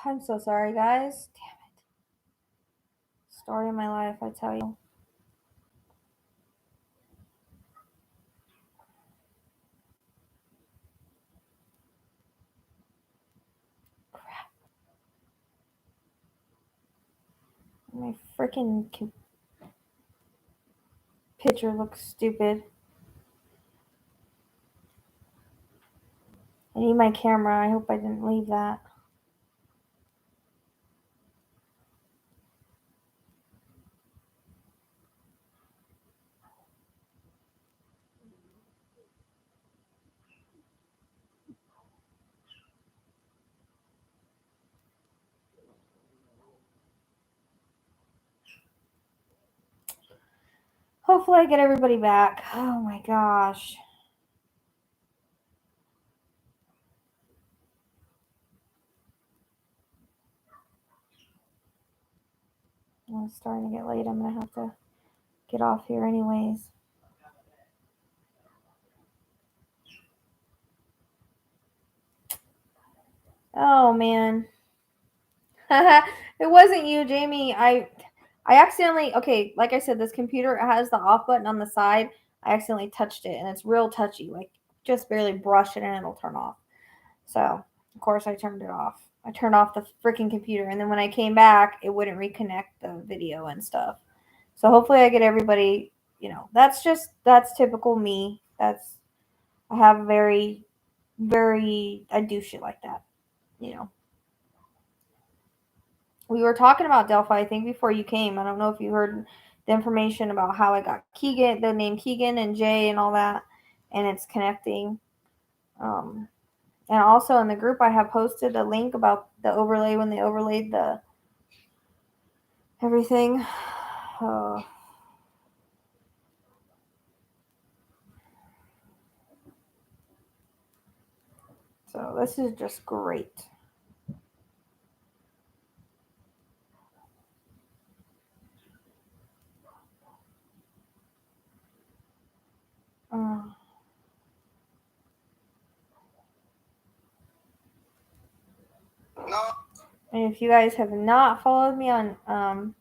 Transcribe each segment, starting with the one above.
I'm so sorry, guys. Damn it. Story of my life, I tell you. Crap. My freaking picture looks stupid. I need my camera. I hope I didn't leave that. Hopefully I get everybody back. Oh my gosh. It's starting to get late. I'm going to have to get off here anyways. Oh man. It wasn't you, Jamie. I accidentally, okay, like I said, this computer has the off button on the side. I accidentally touched it and it's real touchy. Like just barely brush it and it'll turn off. So, of course, I turned it off. I turned off the freaking computer, and then when I came back, it wouldn't reconnect the video and stuff. So hopefully, I get everybody. That's typical me. I have I do shit like that. We were talking about Delphi, I think, before you came. I don't know if you heard the information about how I got Keegan, the name Keegan and Jay and all that, and it's connecting. And also in the group, I have posted a link about the overlay when they overlaid the everything. So this is just great. And if you guys have not followed me on,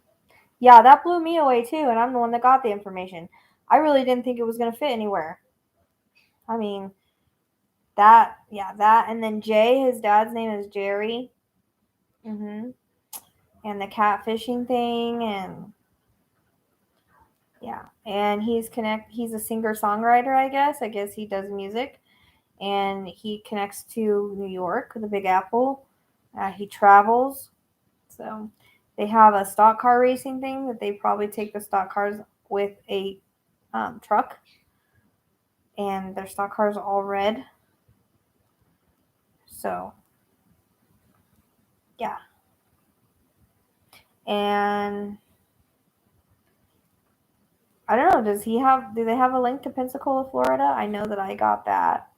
yeah, that blew me away too, and I'm the one that got the information. I really didn't think it was going to fit anywhere. I mean, that, and then Jay, his dad's name is Jerry. And the catfishing thing, and yeah, and he's a singer-songwriter, I guess. I guess he does music, and he connects to New York, the Big Apple. He travels, so they have a stock car racing thing that they probably take the stock cars with a truck, and their stock cars are all red. So, yeah. And I don't know, do they have a link to Pensacola, Florida? I know that I got that.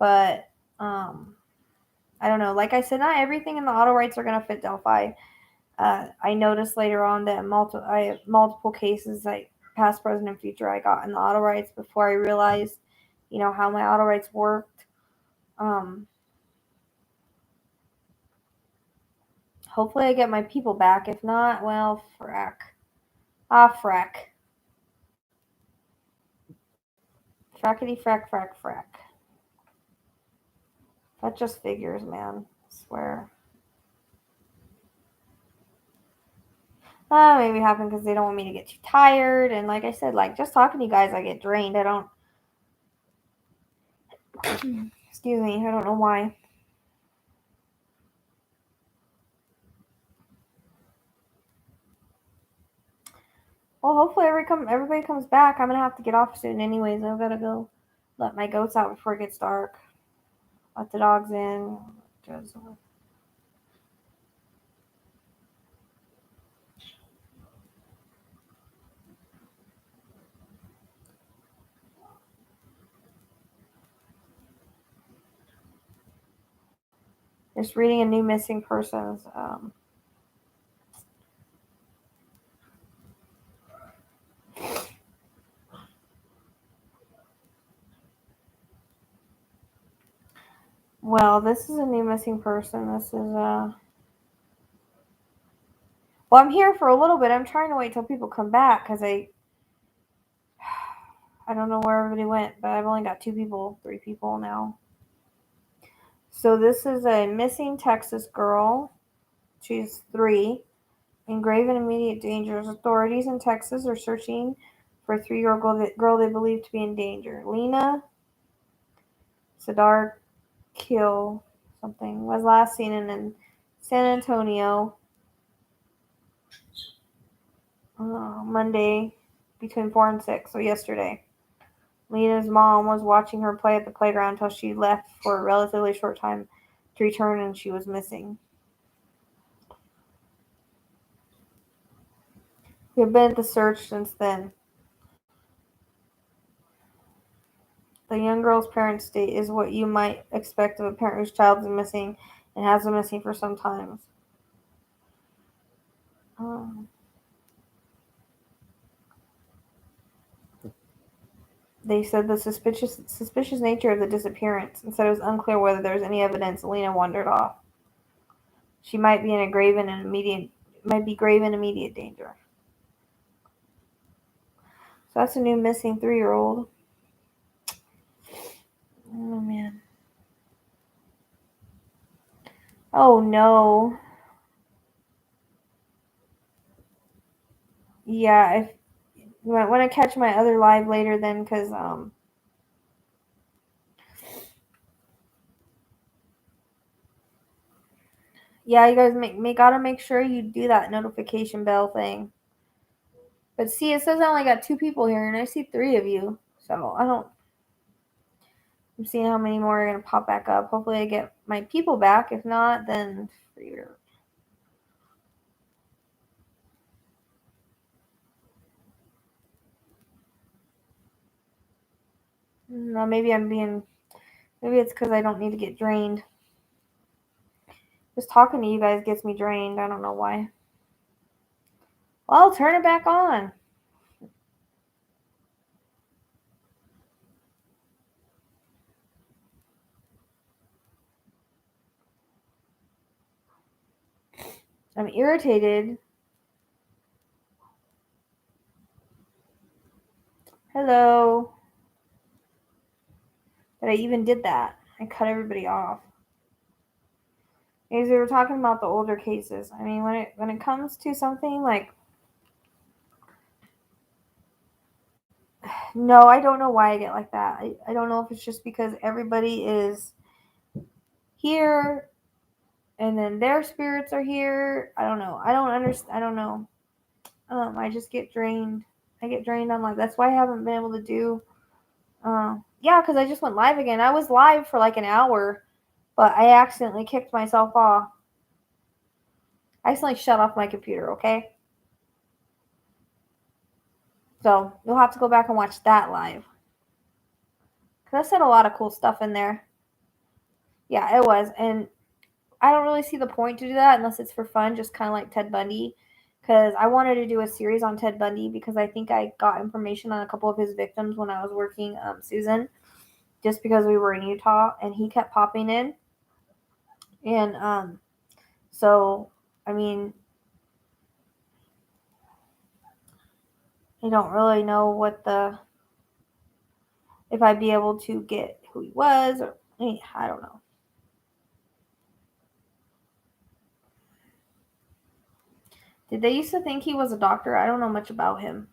But I don't know. Like I said, not everything in the auto rights are going to fit Delphi. I noticed later on that I have multiple cases, like past, present, and future, I got in the auto rights before I realized, how my auto rights worked. Hopefully I get my people back. If not, well, frack. Frack. Frackety frack, frack, frack. That just figures, man. I swear. Maybe it happened because they don't want me to get too tired. And like I said, like just talking to you guys, I get drained. I don't. Excuse me. I don't know why. Well, hopefully everybody comes back. I'm gonna have to get off soon, anyways. I've gotta go let my goats out before it gets dark. Let the dogs in. Just reading a new missing persons. Well, this is a new missing person. This is Well, I'm here for a little bit. I'm trying to wait till people come back because I don't know where everybody went, but I've only got 3 people now. So this is a missing Texas girl. She's 3. In grave and immediate danger. Authorities in Texas are searching for a 3-year-old girl they believe to be in danger. Lena Sadar Kill something was last seen in San Antonio Monday between 4 and 6, so yesterday. Lena's mom was watching her play at the playground until she left for a relatively short time to return, and she was missing. We have been at the search since then. The young girl's parents' state is what you might expect of a parent whose child is missing and has been missing for some time. They said the suspicious nature of the disappearance and said it was unclear whether there was any evidence Lena wandered off. She might be in grave and immediate danger. So that's a new missing 3-year-old. Oh man. Oh no. Yeah, if you might want to catch my other live later then, because yeah, you guys gotta make sure you do that notification bell thing. But see, it says I only got 2 people here, and I see 3 of you. So I'm seeing how many more are gonna pop back up. Hopefully, I get my people back. If not, then no, maybe it's because I don't need to get drained. Just talking to you guys gets me drained. I don't know why. Well, I'll turn it back on. I'm irritated. Hello. That I even did that. I cut everybody off. Because we were talking about the older cases. I mean, when it comes to something like, no, I don't know why I get like that. I don't know if it's just because everybody is here and then their spirits are here. I don't know. I don't understand. I don't know. I just get drained. I get drained on live. That's why I haven't been able to do. Yeah, because I just went live again. I was live for like an hour, but I accidentally kicked myself off. I accidentally shut off my computer. Okay. So you'll have to go back and watch that live. Because I said a lot of cool stuff in there. Yeah, it was. And I don't really see the point to do that unless it's for fun, just kind of like Ted Bundy. Because I wanted to do a series on Ted Bundy because I think I got information on a couple of his victims when I was working Susan, just because we were in Utah and he kept popping in. And so, I mean, I don't really know if I'd be able to get who he was, or I don't know. Did they used to think he was a doctor? I don't know much about him.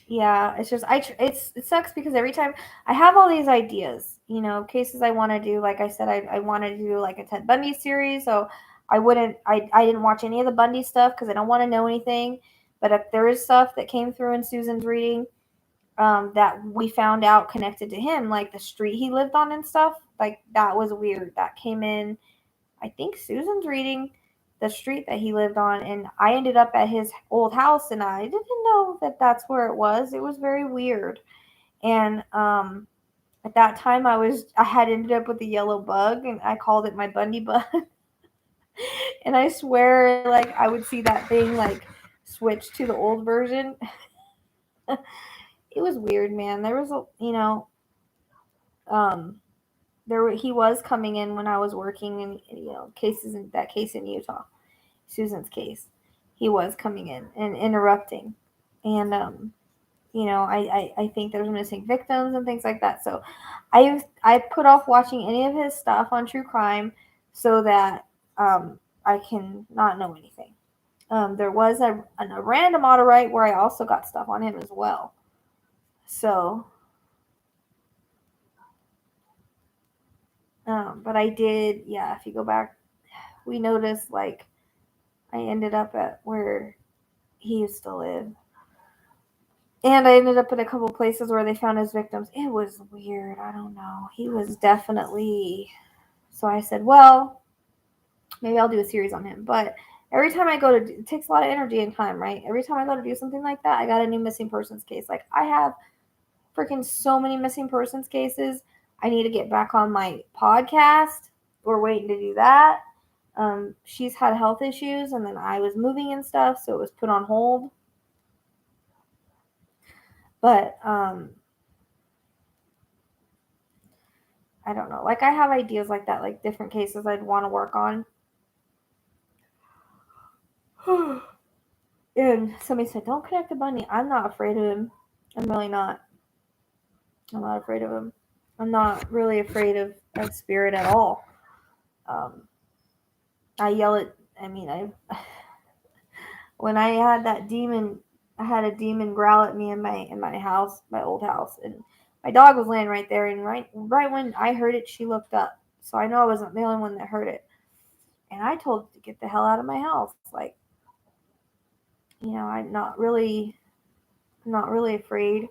Yeah, it's just it sucks because every time I have all these ideas, cases I want to do. Like I said, I wanted to do like a Ted Bundy series, so I didn't watch any of the Bundy stuff because I don't want to know anything. But if there is stuff that came through in Susan's reading, that we found out connected to him, like the street he lived on and stuff, like that was weird. That came in, I think Susan's reading the street that he lived on, and I ended up at his old house, and I didn't know that that's where it was. It was very weird. And at that time I had ended up with a yellow bug, and I called it my Bundy bug. And I swear, like, I would see that thing like switch to the old version. It was weird, man. There was um he was coming in when I was working in cases in that case in Utah, Susan's case. He was coming in and interrupting, and I think there's missing victims and things like that. So I put off watching any of his stuff on true crime so that I can not know anything. There was a random auto right where I also got stuff on him as well. So, but I did, yeah. If you go back, we noticed like I ended up at where he used to live. And I ended up in a couple places where they found his victims. It was weird. I don't know. He was definitely. So I said, well, maybe I'll do a series on him. But every time I go to, it takes a lot of energy and time, right? Every time I go to do something like that, I got a new missing persons case. Like I have freaking so many missing persons cases. I need to get back on my podcast. We're waiting to do that. She's had health issues, and then I was moving and stuff, so it was put on hold. But I don't know. Like I have ideas like that, like different cases I'd want to work on. And somebody said, "Don't connect to Bundy." I'm not afraid of him. I'm really not. I'm not afraid of him. I'm not really afraid of spirit at all. I yell at. I mean, I when I had that demon, I had a demon growl at me in my house, my old house, and my dog was laying right there. And right when I heard it, she looked up, so I know I wasn't the only one that heard it. And I told her to get the hell out of my house. Like, I'm not really afraid.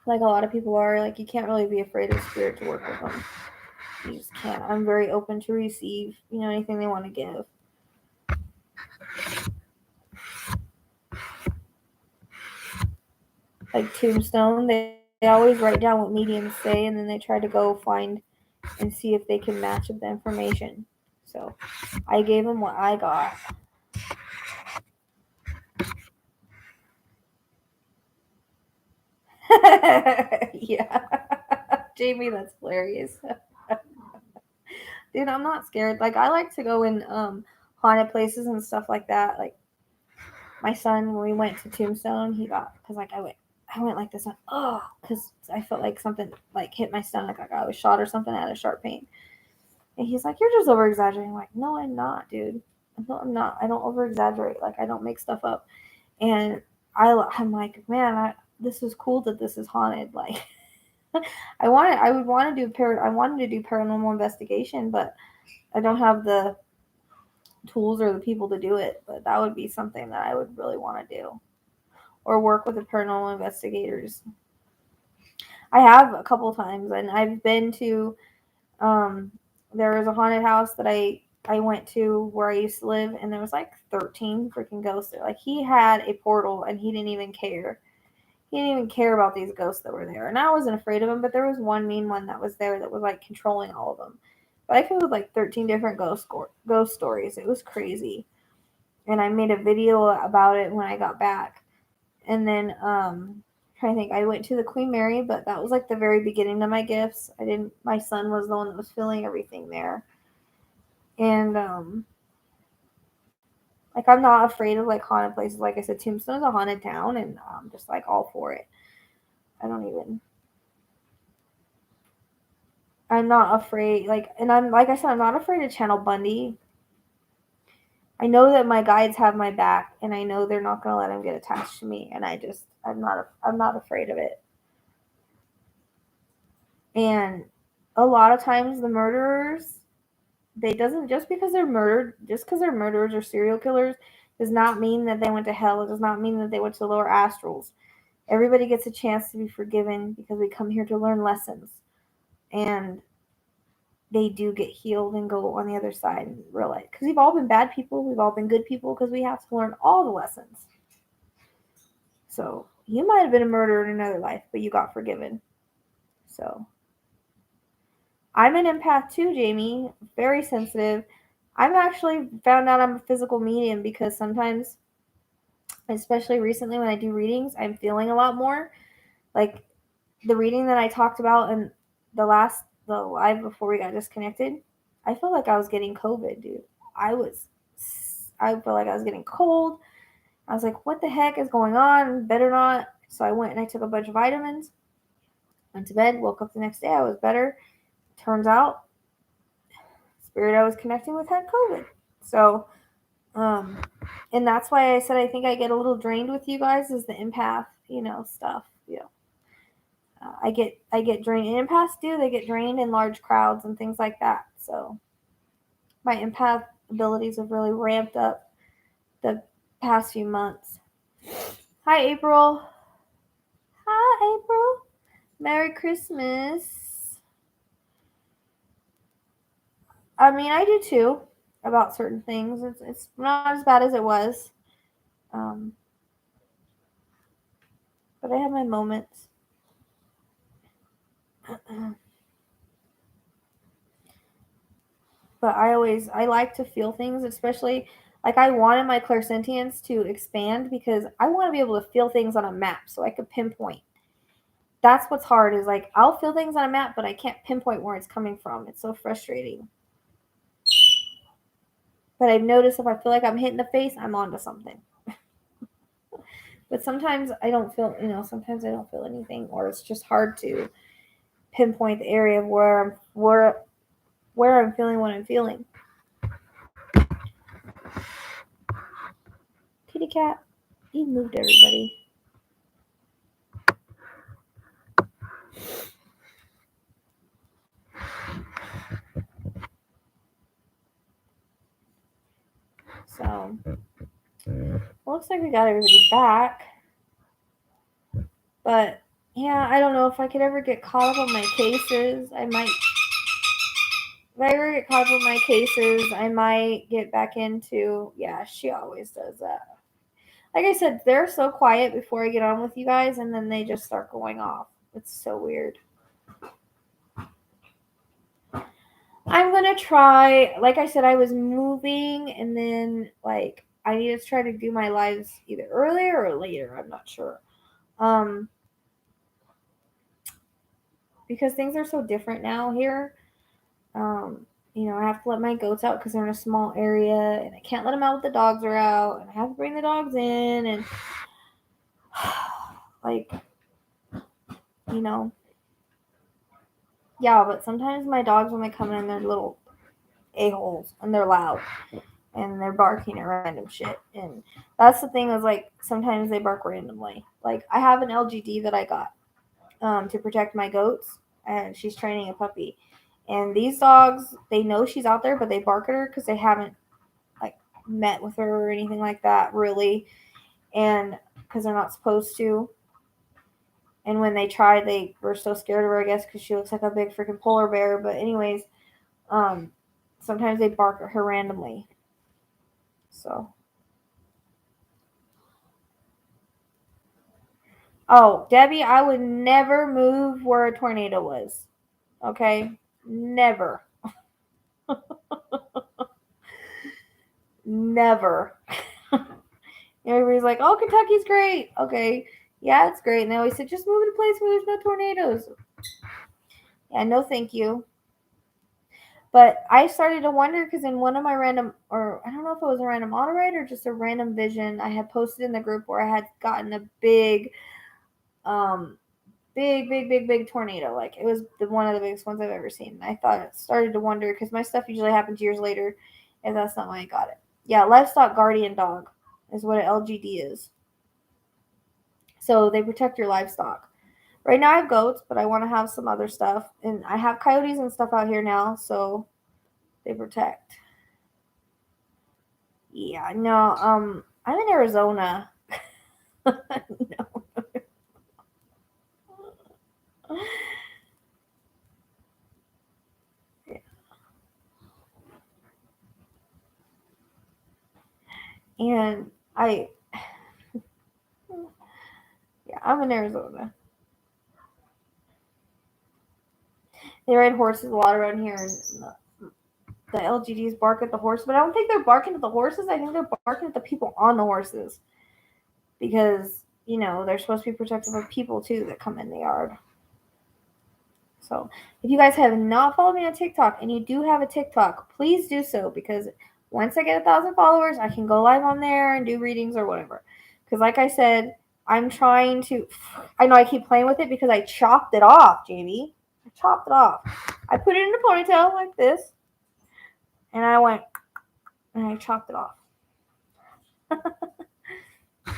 Like a lot of people are. Like you can't really be afraid of spirit to work with them. You just can't. I'm very open to receive, anything they want to give. Like Tombstone, they always write down what mediums say, and then they try to go find and see if they can match up the information. So I gave them what I got. Yeah. Jamie, that's hilarious. Dude, I'm not scared. Like I like to go in haunted places and stuff like that. Like my son, when we went to Tombstone, he got because like I went like this, because I felt like something like hit my stomach, like I was shot or something. I had a sharp pain, and he's like, "You're just over exaggerating." I'm like, no, I'm not, dude. No, I'm not. I don't over exaggerate. Like I don't make stuff up. And I'm like, man, this is cool that this is haunted. Like I wanted to do paranormal investigation, but I don't have the tools or the people to do it. But that would be something that I would really want to do, or work with the paranormal investigators. I have a couple times, and I've been to. There was a haunted house that I went to where I used to live, and there was like 13 freaking ghosts there. Like he had a portal, and he didn't even care. He didn't even care about these ghosts that were there, and I wasn't afraid of them. But there was one mean one that was there that was like controlling all of them. But I filled with like 13 different ghost stories. It was crazy, and I made a video about it when I got back. And then I think I went to the Queen Mary, but that was like the very beginning of my gifts. I didn't. My son was the one that was filling everything there, and like I'm not afraid of like haunted places. Like I said, Tombstone's a haunted town, and I'm just like all for it. I don't even. I'm not afraid. Like, and I'm like I said, I'm not afraid to channel Bundy. I know that my guides have my back, and I know they're not gonna let him get attached to me. And I'm not afraid of it. And a lot of times the murderers, they doesn't just because they're murderers or serial killers does not mean that they went to hell. It does not mean that they went to the lower astrals. Everybody gets a chance to be forgiven because we come here to learn lessons, and they do get healed and go on the other side and realize, because we've all been bad people, we've all been good people, because we have to learn all the lessons. So you might have been a murderer in another life, but you got forgiven. So I'm an empath too, Jamie. Very sensitive. I've actually found out I'm a physical medium because sometimes, especially recently when I do readings, I'm feeling a lot more. Like the reading that I talked about in the last the live before we got disconnected, I felt like I was getting COVID, dude. I was, I felt like I was getting cold. I was like, what the heck is going on? Better not. So I went and I took a bunch of vitamins, went to bed, woke up the next day, I was better. Turns out, spirit I was connecting with had COVID. So, um, and that's why I said I think I get a little drained with you guys is the empath, stuff. I get drained. And empaths do, they get drained in large crowds and things like that. So my empath abilities have really ramped up the past few months. Hi, April. Hi, April. Merry Christmas. I mean, I do too about certain things. It's not as bad as it was. Um, but I have my moments. But I like to feel things, especially like I wanted my clairsentience to expand because I want to be able to feel things on a map so I could pinpoint. That's what's hard is like I'll feel things on a map, but I can't pinpoint where it's coming from. It's so frustrating. But I've noticed if I feel like I'm hit in the face, I'm onto something. But sometimes I don't feel, sometimes I don't feel anything, or it's just hard to pinpoint the area of where I'm feeling what I'm feeling. Kitty cat, you moved everybody. So, looks like we got everybody back. But, yeah, I don't know if I could ever get caught up on my cases. I might. If I ever get caught up on my cases, I might get back into. Yeah, she always does that. Like I said, they're so quiet before I get on with you guys, and then they just start going off. It's so weird. I'm gonna try. Like I said, I was moving, and then like I need to try to do my lives either earlier or later. I'm not sure. Because things are so different now here. Um, I have to let my goats out because they're in a small area, and I can't let them out when the dogs are out, and I have to bring the dogs in, and like, you know, yeah. But sometimes my dogs, when they come in, they're little a-holes, and they're loud, and they're barking at random shit, and that's the thing is like sometimes they bark randomly. Like I have an LGD that I got to protect my goats, and she's training a puppy. And these dogs, they know she's out there, but they bark at her because they haven't like met with her or anything like that, really, and because they're not supposed to. And when they tried, they were so scared of her, I guess, because she looks like a big freaking polar bear. But anyways, um, sometimes they bark at her randomly. So, oh, Debbie, I would never move where a tornado was. Okay, never, never. Everybody's like, "Oh, Kentucky's great." Okay, yeah, it's great. And they always said, "Just move to a place where there's no tornadoes." Yeah, no, thank you. But I started to wonder because in one of my random, or I don't know if it was a random auto ride or just a random vision, I had posted in the group where I had gotten a um, big tornado. Like it was one of the biggest ones I've ever seen. I started to wonder because my stuff usually happens years later, and that's not why I got it. Yeah, livestock guardian dog is what an LGD is. So they protect your livestock. Right now I have goats, but I want to have some other stuff, and I have coyotes and stuff out here now, so they protect. Yeah, no, I'm in Arizona. No. And I, yeah, I'm in Arizona. They ride horses a lot around here, and the LGDs bark at the horse, but I don't think they're barking at the horses. I think they're barking at the people on the horses because they're supposed to be protective of people too that come in the yard. So if you guys have not followed me on TikTok and you do have a TikTok, please do so, because once I get 1,000 followers, I can go live on there and do readings or whatever. Because like I said, I'm trying to. I know I keep playing with it because I chopped it off, Jamie. I chopped it off. I put it in a ponytail like this, and I went and I chopped it off.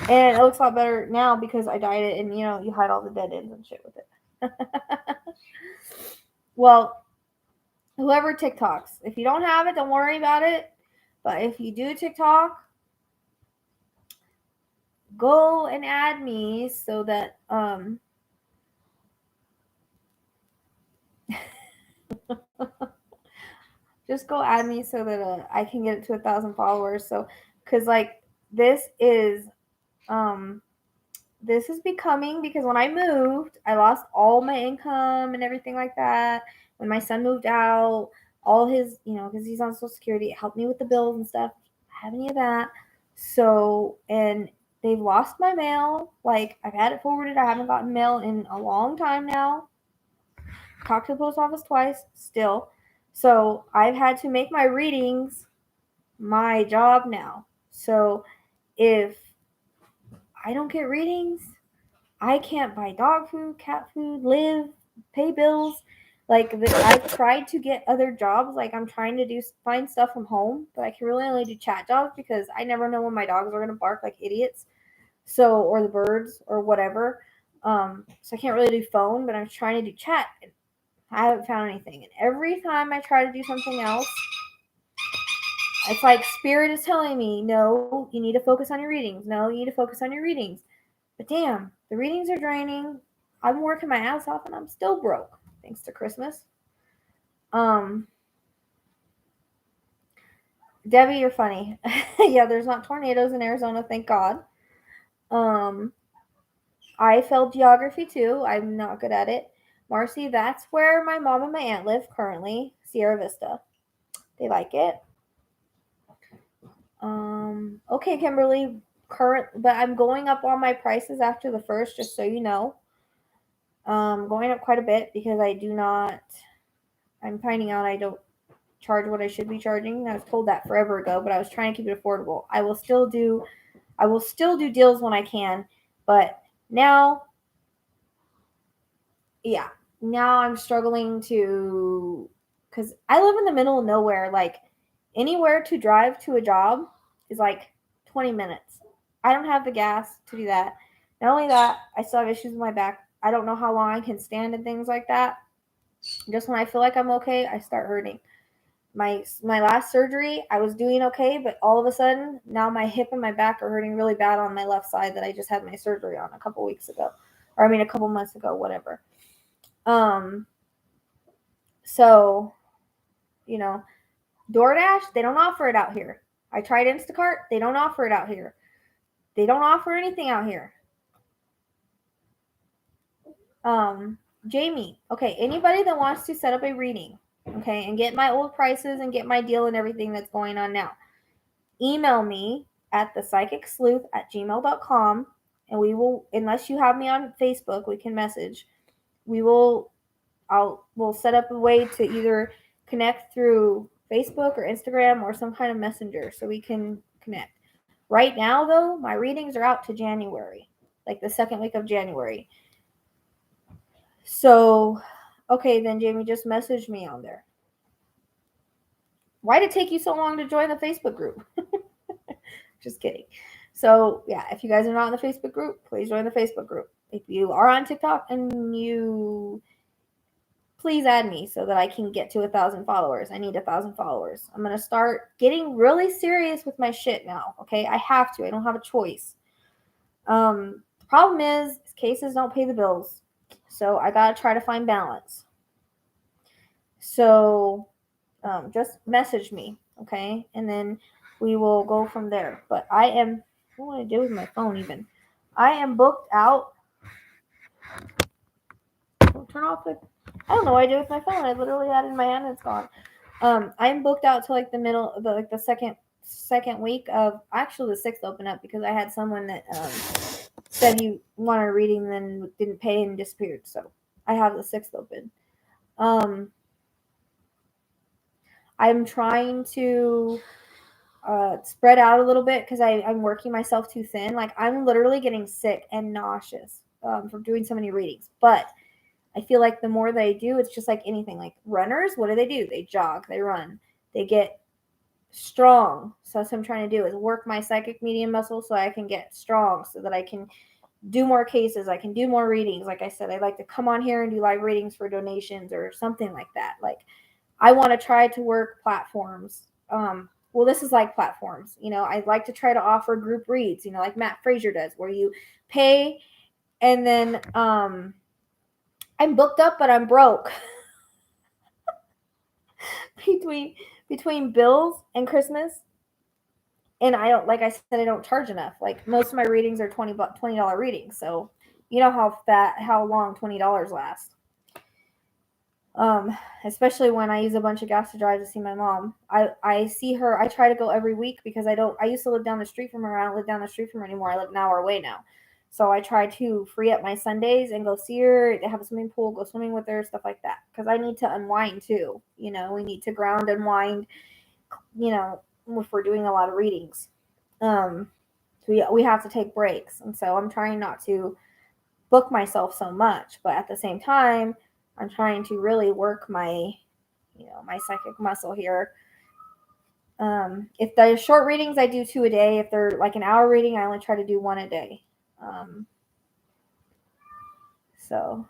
And it looks a lot better now because I dyed it, and you hide all the dead ends and shit with it. Well, whoever TikToks, if you don't have it, don't worry about it. But if you do TikTok, go and add me so that just go add me so that I can get it to 1,000 followers. So, because like this is becoming, because when I moved, I lost all my income and everything like that. When my son moved out, all his, because he's on Social Security, it helped me with the bills and stuff. I don't have any of that. So, and they've lost my mail. Like, I've had it forwarded. I haven't gotten mail in a long time now. Talked to the post office twice, still. So, I've had to make my readings my job now. So, if I don't get readings, I can't buy dog food, cat food, live, pay bills. Like, I've tried to get other jobs. Like, I'm trying to find stuff from home, but I can really only do chat jobs because I never know when my dogs are gonna bark like idiots. So, or the birds or whatever. So I can't really do phone, but I'm trying to do chat. And I haven't found anything. And every time I try to do something else, it's like Spirit is telling me, no, you need to focus on your readings. No, you need to focus on your readings. But damn, the readings are draining. I'm working my ass off and I'm still broke, thanks to Christmas. Debbie, you're funny. Yeah, there's not tornadoes in Arizona, thank God. I failed geography too. I'm not good at it. Marcy, that's where my mom and my aunt live currently, Sierra Vista. They like it. Okay, Kimberly, but I'm going up on my prices after the first, just so you know. Going up quite a bit because I'm finding out I don't charge what I should be charging. I was told that forever ago, but I was trying to keep it affordable. I will still do deals when I can, but now, yeah, now I'm struggling to, because I live in the middle of nowhere. Like, anywhere to drive to a job is like 20 minutes. I don't have the gas to do that. Not only that, I still have issues with my back. I don't know how long I can stand and things like that. Just when I feel like I'm okay, I start hurting. My last surgery, I was doing okay, but all of a sudden, now my hip and my back are hurting really bad on my left side that I just had my surgery on a couple months ago, whatever. So, DoorDash, they don't offer it out here. I tried Instacart, they don't offer it out here. They don't offer anything out here. Jamie, okay, anybody that wants to set up a reading, okay, and get my old prices and get my deal and everything that's going on now, email me at thepsychicsleuth@gmail.com, and we will, unless you have me on Facebook, we can message. We'll set up a way to either connect through Facebook or Instagram or some kind of messenger so we can connect. Right now, though, my readings are out to January, like the second week of January. So, okay, then Jamie, just message me on there. Why did it take you so long to join the Facebook group? Just kidding. So, yeah, if you guys are not in the Facebook group, please join the Facebook group. If you are on TikTok and please add me so that I can get to 1,000 followers. I need 1,000 followers. I'm going to start getting really serious with my shit now, okay? I have to. I don't have a choice. The problem is cases don't pay the bills. So I got to try to find balance. So just message me, okay? And then we will go from there. But what do I do with my phone even? I am booked out. Don't turn off the, I don't know what I do with my phone. I literally had it in my hand and it's gone. I'm booked out to like the middle of the second week of, actually the 6th open up because I had someone that said he wanted a reading then didn't pay and disappeared. So I have the 6th open. I'm trying to spread out a little bit because I'm working myself too thin. Like I'm literally getting sick and nauseous from doing so many readings. But I feel like the more that I do, it's just like anything. Like runners, what do? They jog, they run, they get strong. So that's what I'm trying to do is work my psychic medium muscle so I can get strong so that I can do more cases. I can do more readings. Like I said, I like to come on here and do live readings for donations or something like that. Like I want to try to work platforms. Well, this is like platforms. I'd like to try to offer group reads, like Matt Frazier does, where you pay and then I'm booked up, but I'm broke between bills and Christmas. And I don't, like I said, I don't charge enough. Like most of my readings are $20 readings. So you know how long $20 lasts. Um, Especially when I use a bunch of gas to drive to see my mom. I see her. I try to go every week because I don't. I used to live down the street from her. I don't live down the street from her anymore. I live an hour away now. So I try to free up my Sundays and go see her. Have a swimming pool, go swimming with her, stuff like that. Because I need to unwind too. We need to ground, unwind. If we're doing a lot of readings, so we have to take breaks. And so I'm trying not to book myself so much, but at the same time, I'm trying to really work my psychic muscle here. If they're short readings, I do 2 a day. If they're like an hour reading, I only try to do 1 a day. So,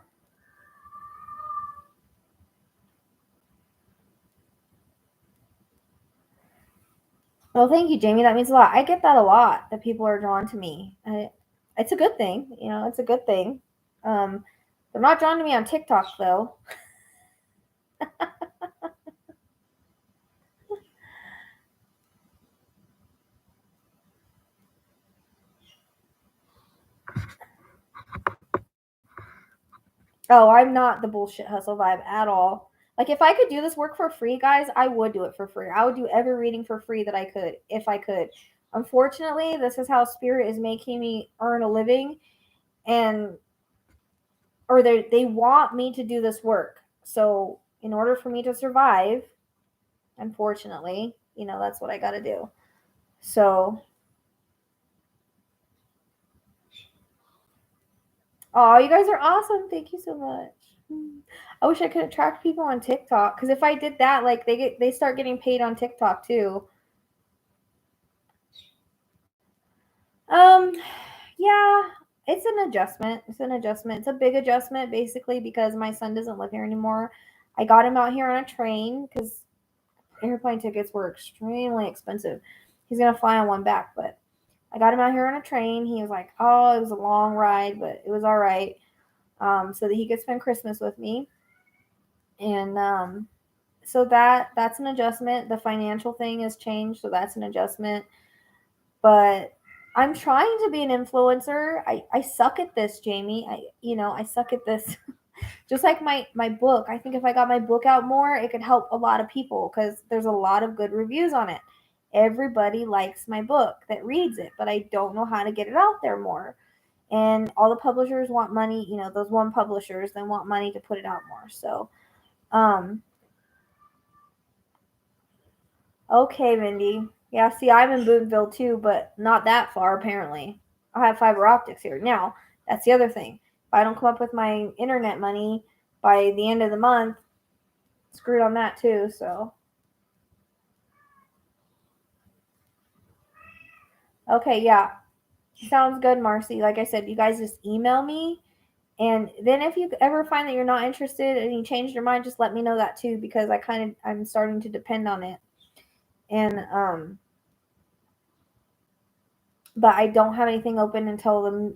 well, thank you, Jamie. That means a lot. I get that a lot that people are drawn to me. It's a good thing. It's a good thing. They're not drawn to me on TikTok though. Oh, I'm not the bullshit hustle vibe at all. Like, if I could do this work for free, guys, I would do it for free. I would do every reading for free that I could, if I could. Unfortunately, this is how Spirit is making me earn a living, and or they want me to do this work. So, in order for me to survive, unfortunately, that's what I got to do. So, oh, you guys are awesome. Thank you so much. I wish I could attract people on TikTok because if I did that, like they start getting paid on TikTok too. Um, yeah, it's an adjustment. It's an adjustment. It's a big adjustment basically because my son doesn't live here anymore. I got him out here on a train because airplane tickets were extremely expensive. He's gonna fly on one back, but I got him out here on a train. He was like, "Oh, it was a long ride, but it was all right." So that he could spend Christmas with me, and so that's an adjustment. The financial thing has changed, so that's an adjustment. But I'm trying to be an influencer. I suck at this, Jamie. I suck at this. Just like my book. I think if I got my book out more, it could help a lot of people because there's a lot of good reviews on it. Everybody likes my book that reads it, but I don't know how to get it out there more. And all the publishers want money, those one publishers, they want money to put it out more. So, um, okay, Mindy. Yeah, see, I'm in Boonville too, but not that far apparently. I have fiber optics here. Now, that's the other thing. If I don't come up with my internet money by the end of the month, screwed on that too. So, okay, yeah, sounds good, Marcy. Like I said, you guys just email me, and then if you ever find that you're not interested and you change your mind, just let me know that too because I'm starting to depend on it. And but I don't have anything open until the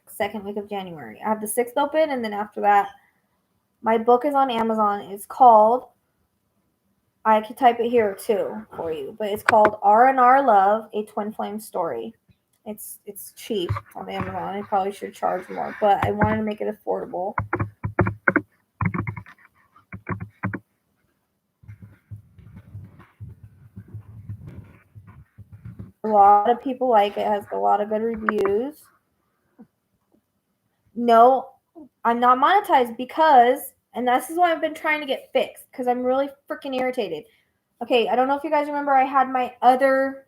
second week of January. I have the 6th open, and then after that, my book is on Amazon. It's called, I could type it here too for you, but it's called R&R Love, a Twin Flame Story. It's cheap on Amazon. I probably should charge more, but I wanted to make it affordable. A lot of people like it. It has a lot of good reviews. No, I'm not monetized because And this is why I've been trying to get fixed, because I'm really freaking irritated. Okay, I don't know if you guys remember, I had my other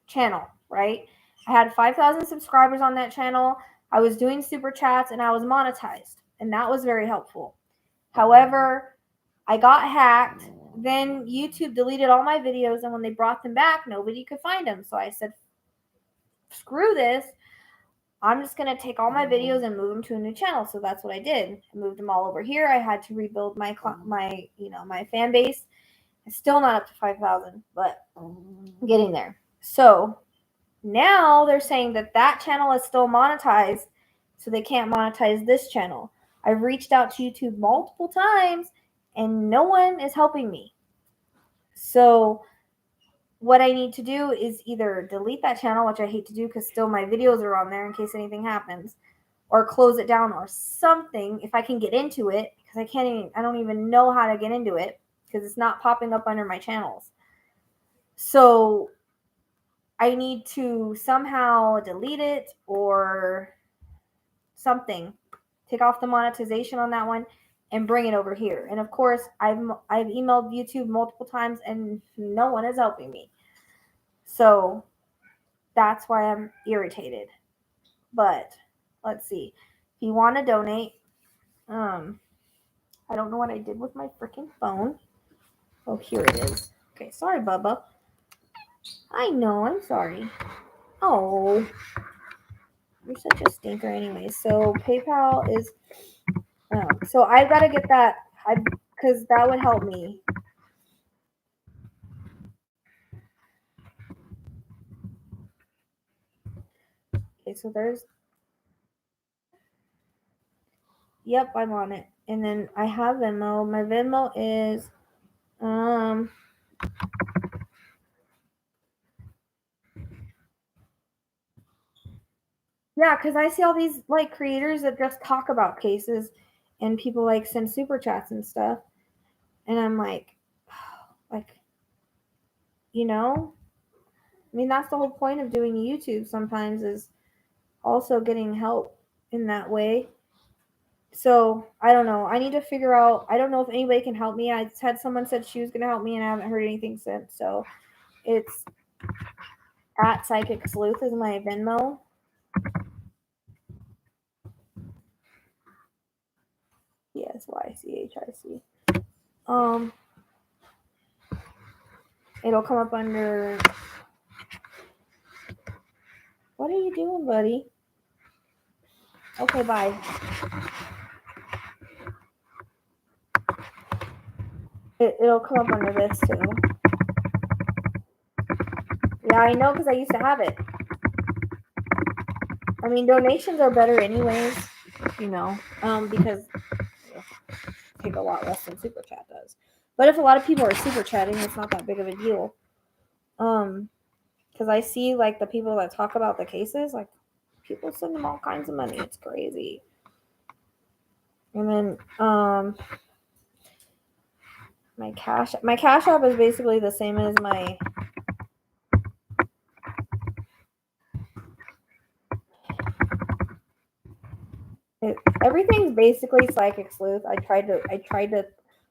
channel, right? I had 5,000 subscribers on that channel. I was doing super chats and I was monetized, and that was very helpful. However, I got hacked. Then YouTube deleted all my videos, and when they brought them back, nobody could find them. So I said, screw this. I'm just going to take all my videos and move them to a new channel. So that's what I did. I moved them all over here. I had to rebuild my fan base. It's still not up to 5,000, but I'm getting there. So now they're saying that channel is still monetized, so they can't monetize this channel. I've reached out to YouTube multiple times, and no one is helping me. So what I need to do is either delete that channel, which I hate to do because still my videos are on there in case anything happens, or close it down or something if I can get into it, because I don't even know how to get into it because it's not popping up under my channels. So I need to somehow delete it or something, take off the monetization on that one and bring it over here. And of course, I've emailed YouTube multiple times and no one is helping me. So that's why I'm irritated. But let's see. If you want to donate, I don't know what I did with my freaking phone. Oh, here it is. Okay, sorry, Bubba. I know, I'm sorry. Oh, you're such a stinker anyway. So PayPal is, so I've got to get that, because that would help me. Okay, so there's, yep, I'm on it. And then I have Venmo. My Venmo is, yeah, because I see all these like creators that just talk about cases, and people like send super chats and stuff, and I'm like, you know, I mean, that's the whole point of doing YouTube sometimes, is also getting help in that way. So I don't know. I need to figure out. I don't know if anybody can help me. I had someone said she was going to help me, and I haven't heard anything since. So it's at Psychic Sleuth is my Venmo. SYCHIC. It'll come up under. What are you doing, buddy? Okay, bye. It'll come up under this too. Yeah, I know, because I used to have it. I mean, donations are better anyways, because they take a lot less than Super Chat does. But if a lot of people are Super Chatting, it's not that big of a deal. Because I see, like, the people that talk about the cases, like, people send them all kinds of money. It's crazy. And then, my Cash App is basically the same as my... everything's basically Psychic Sleuth. I tried to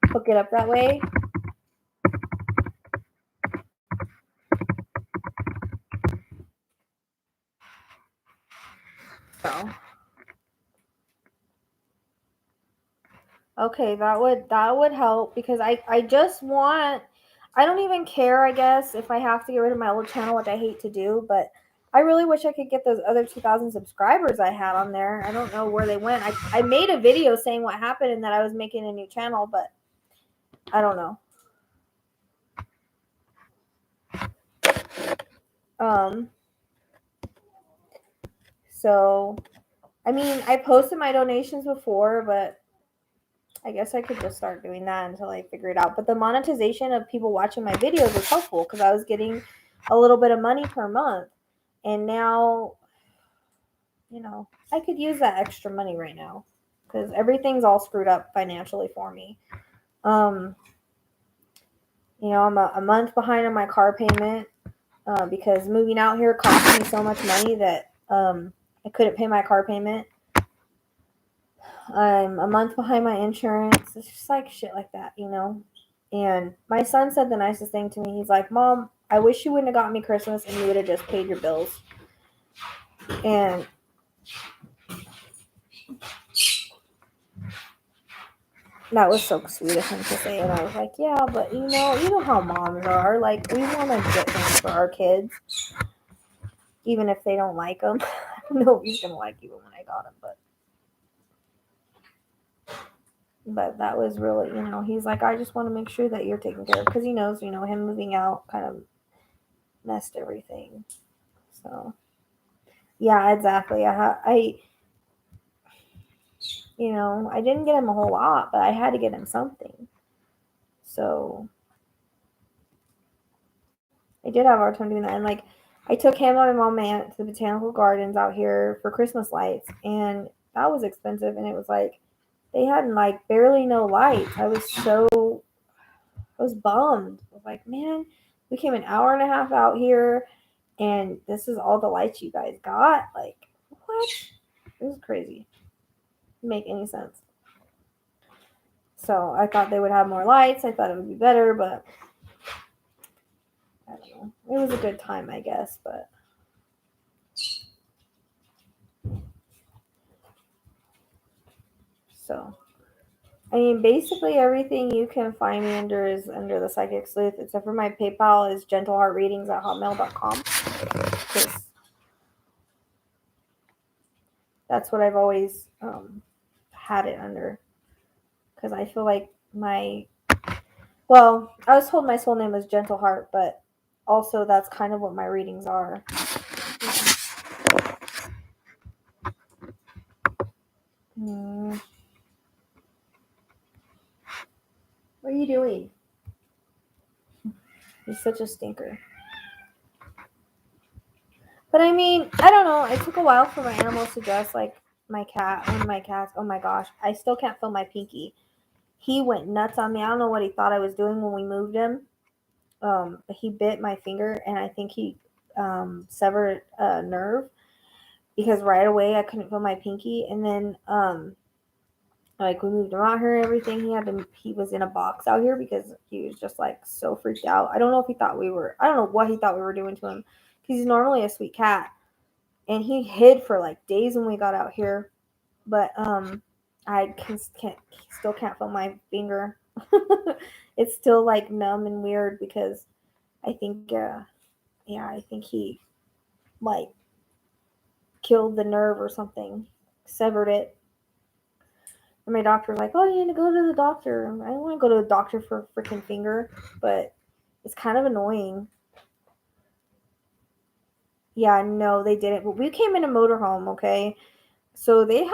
hook it up that way. So okay, that would help, because I just want, I don't even care, I guess, if I have to get rid of my old channel, which I hate to do, but I really wish I could get those other 2,000 subscribers I had on there. I don't know where they went. I made a video saying what happened and that I was making a new channel, but I don't know. So, I mean, I posted my donations before, but I guess I could just start doing that until I figure it out. But the monetization of people watching my videos was helpful, because I was getting a little bit of money per month. And now, I could use that extra money right now, because everything's all screwed up financially for me. I'm a month behind on my car payment, because moving out here cost me so much money that I couldn't pay my car payment. I'm a month behind my insurance. It's just like shit like that, you know? And my son said the nicest thing to me. He's like, Mom, I wish you wouldn't have got me Christmas and you would have just paid your bills. And that was so sweet of him to say. And I was like, yeah, but you know how moms are. Like, we want to get things for our kids, even if they don't like them. I don't know if he's going to like even when I got him, but that was really, he's like, I just want to make sure that you're taken care of because he knows, him moving out kind of messed everything. So yeah, exactly. I didn't get him a whole lot, but I had to get him something. So I did have a hard time doing that. And like, I took him and my mom aunt to the botanical gardens out here for Christmas lights, and that was expensive. And it was like they had like barely no lights. I was bummed. I was like, man, we came an hour and a half out here, and this is all the lights you guys got. Like, what? It was crazy. Didn't make any sense. So I thought they would have more lights. I thought it would be better, but I don't know. It was a good time, I guess. But so, I mean, basically everything you can find me under is under the Psychic Sleuth, except for my PayPal is gentleheartreadings@hotmail.com. Because that's what I've always had it under. Because I feel like I was told my soul name was Gentle Heart, but also that's kind of what my readings are. Hmm. What are you doing? He's such a stinker. But I mean, I don't know. It took a while for my animals to dress like my cat. One of my cats, oh my gosh, I still can't feel my pinky. He went nuts on me. I don't know what he thought I was doing when we moved him. But he bit my finger, and I think he severed a nerve because right away I couldn't feel my pinky. And then like we moved him out here and everything. He was in a box out here because he was just like so freaked out. I don't know if he thought I don't know what he thought we were doing to him because he's normally a sweet cat. And he hid for like days when we got out here. But can't still can't feel my finger. It's still like numb and weird because I think I think he like killed the nerve or something, severed it. And my doctor was like, "Oh, you need to go to the doctor." I don't want to go to the doctor for a freaking finger, but it's kind of annoying. Yeah, no, they didn't. But we came in a motorhome, okay? So they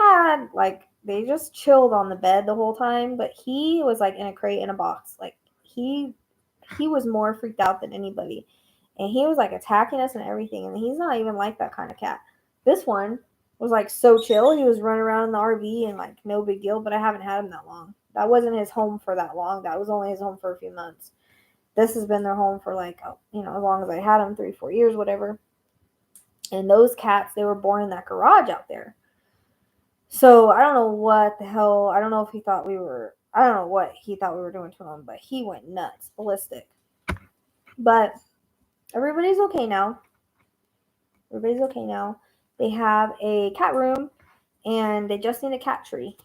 just chilled on the bed the whole time, but he was like in a crate in a box. Like he was more freaked out than anybody. And he was like attacking us and everything, and he's not even like that kind of cat. This one was like so chill. He was running around in the RV and like no big deal, but I haven't had him that long. That wasn't his home for that long. That was only his home for a few months. This has been their home for like, as long as I had him, 3, 4 years, whatever. And those cats, they were born in that garage out there. So I don't know what the hell. I don't know if he thought we were. I don't know what he thought we were doing to him, but he went nuts, ballistic. But everybody's okay now. Everybody's okay now. They have a cat room, and they just need a cat tree.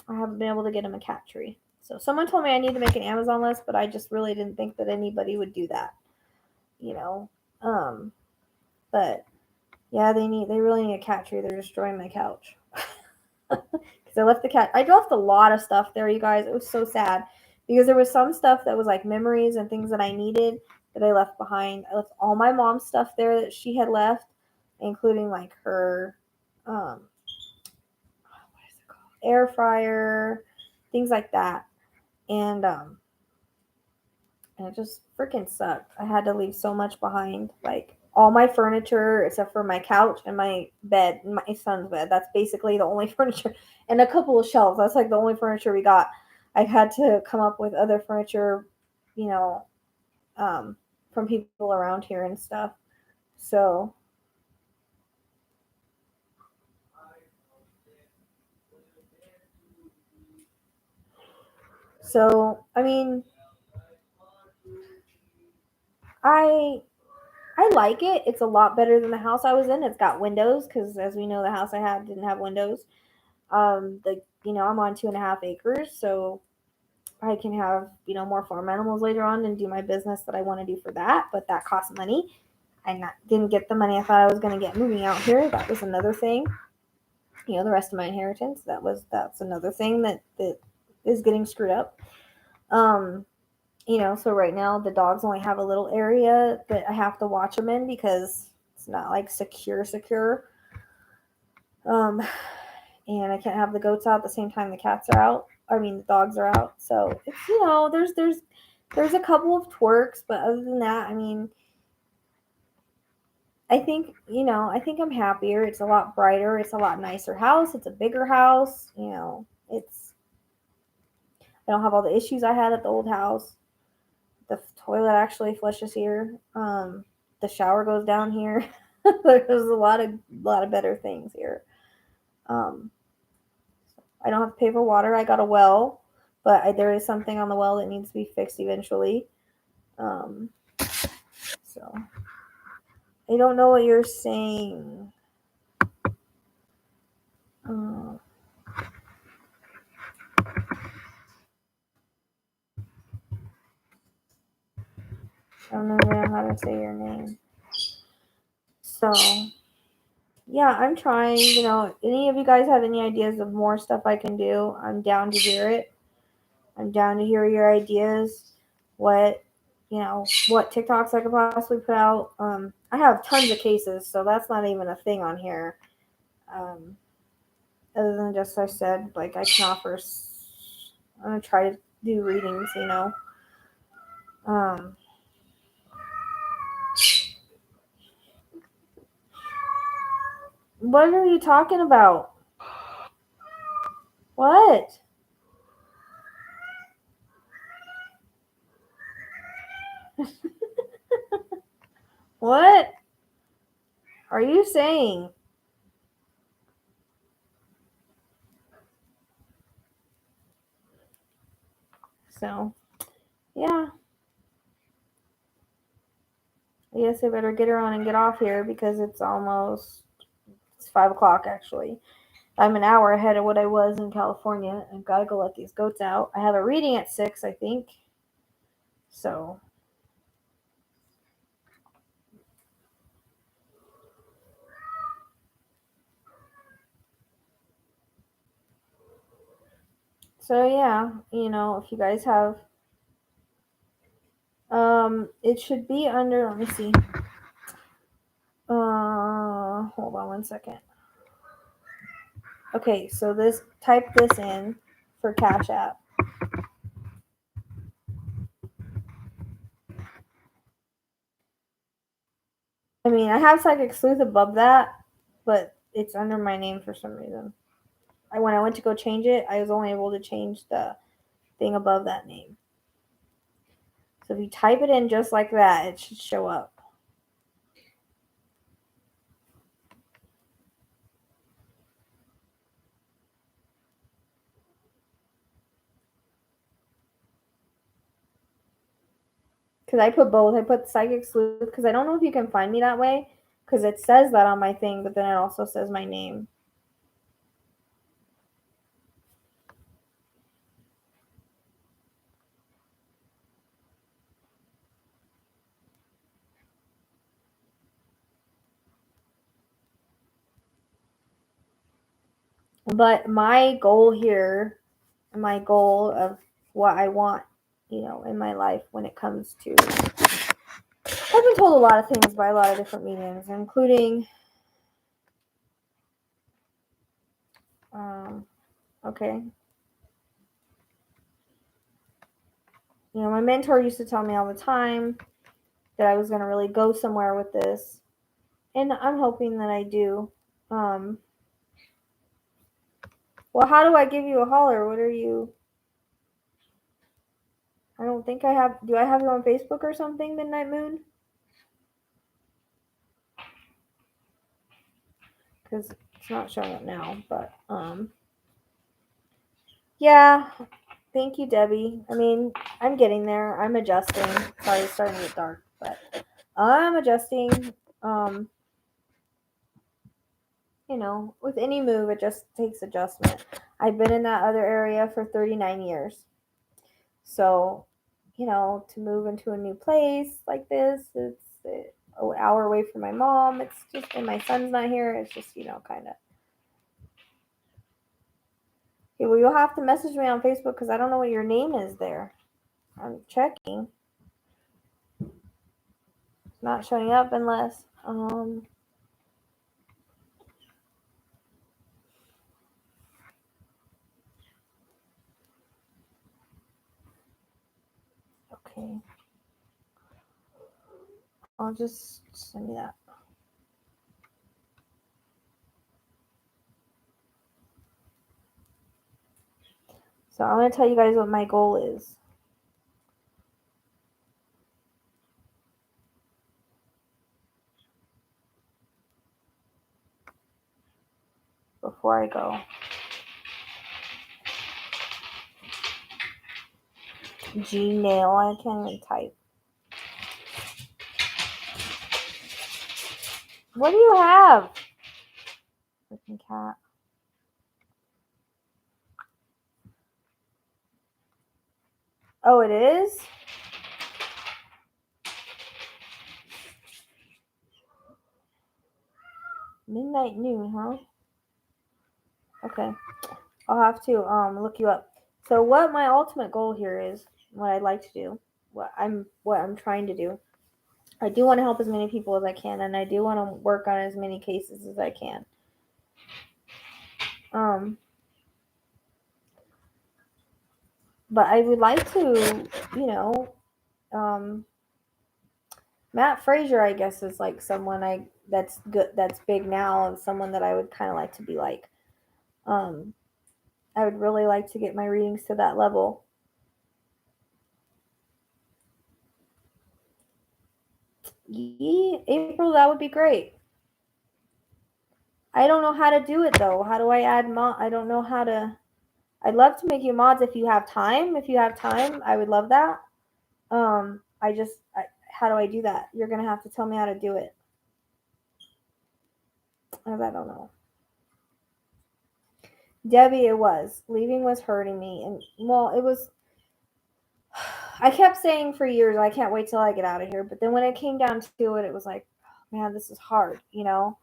I haven't been able to get him a cat tree. So someone told me I need to make an Amazon list, but I just really didn't think that anybody would do that. You know. Um. But yeah, they really need a cat tree. They're destroying my couch. Because I left the cat. I left a lot of stuff there, you guys. It was so sad because there was some stuff that was like memories and things that I needed that I left behind. I left all my mom's stuff there that she had left, including like her what is it called, air fryer, things like that, and it just freaking sucked. I had to leave so much behind, like all my furniture except for my couch and my bed, my son's bed. That's basically the only furniture, and a couple of shelves. That's like the only furniture we got. I had to come up with other furniture, you know, um, from people around here and stuff. So So, I mean, I I like it. It's a lot better than the house I was in. It's got windows because, as we know, the house I had didn't have windows. I'm on 2.5 acres, so I can have more farm animals later on and do my business that I want to do for that. But that costs money. Didn't get the money I thought I was going to get moving out here. That was another thing. The rest of my inheritance. That's another thing that is getting screwed up. Um, so right now the dogs only have a little area that I have to watch them in because it's not like secure. Um, and I can't have the goats out at the same time the cats are out. I mean, the dogs are out. So it's there's a couple of twerks, but other than that, I mean, I think I'm happier. It's a lot brighter. It's a lot nicer house. It's a bigger house. It's I don't have all the issues I had at the old house. The toilet actually flushes here. The shower goes down here. There's a lot of better things here. Um, I don't have to pay for water. I got a well, but there is something on the well that needs to be fixed eventually. Um, so I don't know what you're saying. Uh, I don't know how to say your name. So yeah, I'm trying. Any of you guys have any ideas of more stuff I can do? I'm down to hear it. I'm down to hear your ideas. What what TikToks I could possibly put out. I have tons of cases, so that's not even a thing on here. Um, Other than just I said, like I can offer. I'm gonna try to do readings. Um, what are you talking about? What? What are you saying? So yeah, I guess I better get her on and get off here because it's 5 o'clock actually. I'm an hour ahead of what I was in California. I've got to go let these goats out. I have a reading at 6, I think. So yeah, if you guys have it should be under, let me see. Hold on one second. Okay, so type this in for Cash App. I mean, I have Psychic Sleuth above that, but it's under my name for some reason. When I went to go change it, I was only able to change the thing above that name. So if you type it in just like that, it should show up. Because I put both. I put Psychic Sleuth because I don't know if you can find me that way because it says that on my thing, but then it also says my name. But my goal here, my goal of what I want, in my life when it comes to, I've been told a lot of things by a lot of different mediums, including, okay, my mentor used to tell me all the time that I was going to really go somewhere with this, and I'm hoping that I do. Well, how do I give you a holler? What are you? I don't think I have. Do I have you on Facebook or something, Midnight Moon? Because it's not showing up now. But yeah, Thank you, Debbie. I mean, I'm getting there. I'm adjusting. Sorry, it's starting to get dark, but I'm adjusting. Um, with any move, it just takes adjustment. I've been in that other area for 39 years. So, to move into a new place like this, it's an hour away from my mom. It's just, and my son's not here. It's just, kind of. Okay, well, you'll have to message me on Facebook because I don't know what your name is there. I'm checking. It's not showing up unless, okay. I'll just send you that. So I'm going to tell you guys what my goal is. Before I go. Gmail. I can't even type. What do you have? Freaking cat. Oh, it is? Midnight noon, huh? Okay. I'll have to look you up. So what my ultimate goal here is, what I'd like to do, what I'm trying to do. I do want to help as many people as I can, and I do want to work on as many cases as I can. But I would like to, Matt Frazier, I guess, is like someone that's good, that's big now, and someone that I would kind of like to be like. I would really like to get my readings to that level. Yeah, April, that would be great. I don't know how to do it though. How do I add mod? I don't know how to. I'd love to make you mods if you have time. If you have time, I would love that. How do I do that? You're gonna have to tell me how to do it. I don't know. Debbie, it was. Leaving was hurting me. And, well, it was. I kept saying for years, I can't wait till I get out of here. But then when it came down to it, it was like, oh, man, this is hard, And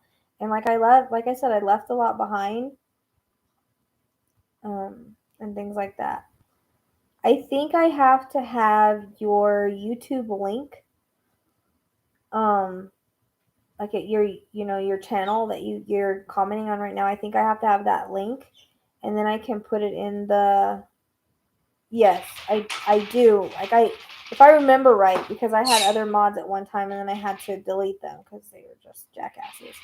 like I said, I left a lot behind, and things like that. I think I have to have your YouTube link, like at your channel that you're commenting on right now. I think I have to have that link, and then I can put it in the. Yes, I do. If I remember right, because I had other mods at one time, and then I had to delete them because they were just jackasses.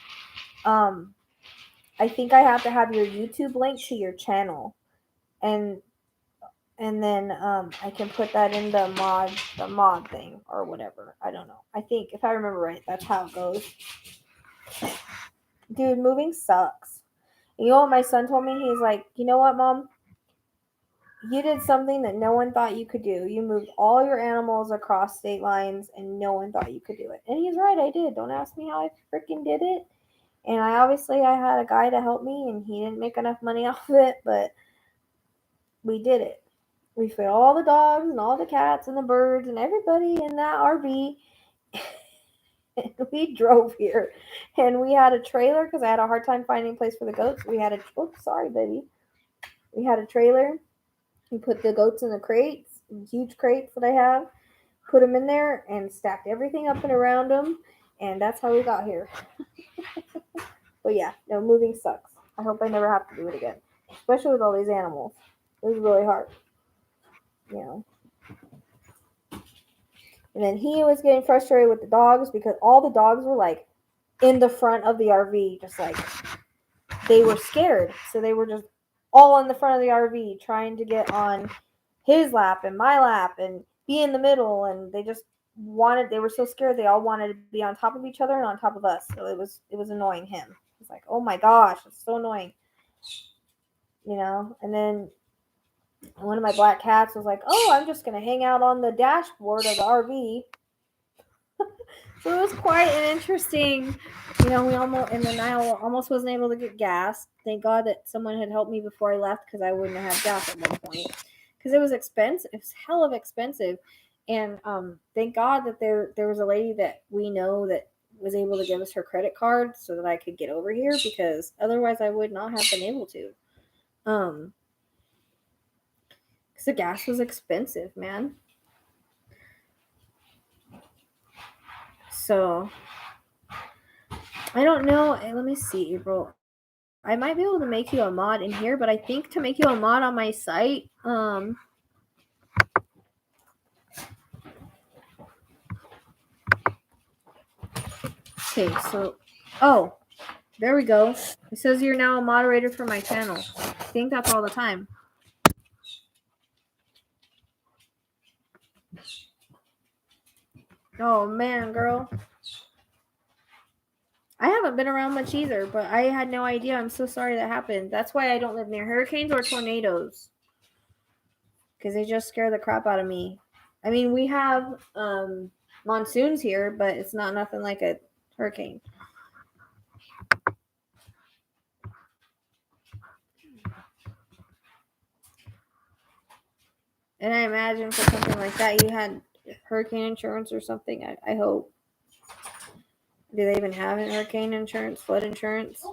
I think I have to have your YouTube link to your channel, and then I can put that in the mod thing or whatever. I don't know. I think if I remember right, that's how it goes. Dude, moving sucks. You know what my son told me? He's like, you know what, Mom? You did something that no one thought you could do. You moved all your animals across state lines, and no one thought you could do it. And he's right, I did. Don't ask me how I freaking did it. And I had a guy to help me, and he didn't make enough money off of it, but we did it. We fed all the dogs and all the cats and the birds and everybody in that RV. And we drove here, and we had a trailer because I had a hard time finding a place for the goats. We had sorry, baby. We had a trailer. We put the goats in the crates, huge crates that I have, put them in there, and stacked everything up and around them, and that's how we got here. But yeah, no, moving sucks. I hope I never have to do it again, especially with all these animals. It was really hard, And then he was getting frustrated with the dogs because all the dogs were like in the front of the RV, just like they were scared. So they were just all in the front of the RV trying to get on his lap and my lap and be in the middle. And they were so scared. They all wanted to be on top of each other and on top of us. So it was annoying him. It's like, oh my gosh, it's so annoying. And then One of my black cats was like, "Oh, I'm just gonna hang out on the dashboard of the RV." So it was quite an interesting, we almost, and then I almost wasn't able to get gas. Thank God that someone had helped me before I left because I wouldn't have had gas at one point. Because it was expensive. It was hell of expensive. And thank God that there was a lady that we know that was able to give us her credit card so that I could get over here because otherwise I would not have been able to. Because the gas was expensive, man. So I don't know. Let me see, April. I might be able to make you a mod in here, but I think to make you a mod on my site, okay, so, oh, there we go. It says you're now a moderator for my channel. I think that's all the time. Oh, man, girl. I haven't been around much either, but I had no idea. I'm so sorry that happened. That's why I don't live near hurricanes or tornadoes. Because they just scare the crap out of me. I mean, we have monsoons here, but it's not nothing like a hurricane. And I imagine for something like that, you had hurricane insurance or something. I hope. Do they even have hurricane insurance, flood insurance?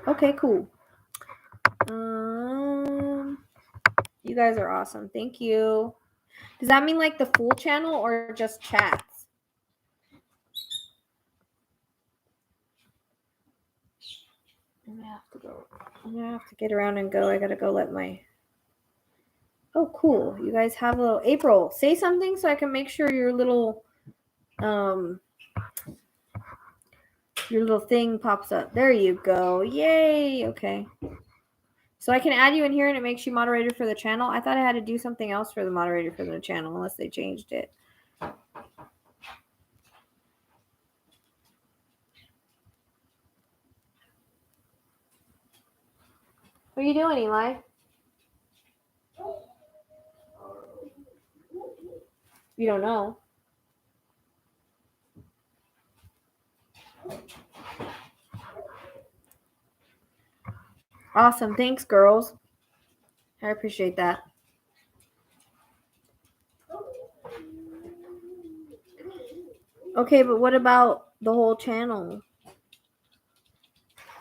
Okay, cool. You guys are awesome. Thank you. Does that mean like the full channel or just chats? I'm gonna have to go. I'm gonna have to get around and go. I gotta go let my. Oh, cool. You guys have a little. April, say something so I can make sure your little thing pops up. There you go. Yay. Okay. So I can add you in here and it makes you moderator for the channel. I thought I had to do something else for the moderator for the channel unless they changed it. What are you doing, Eli? You don't know. Awesome. Thanks, girls. I appreciate that. Okay, but what about the whole channel?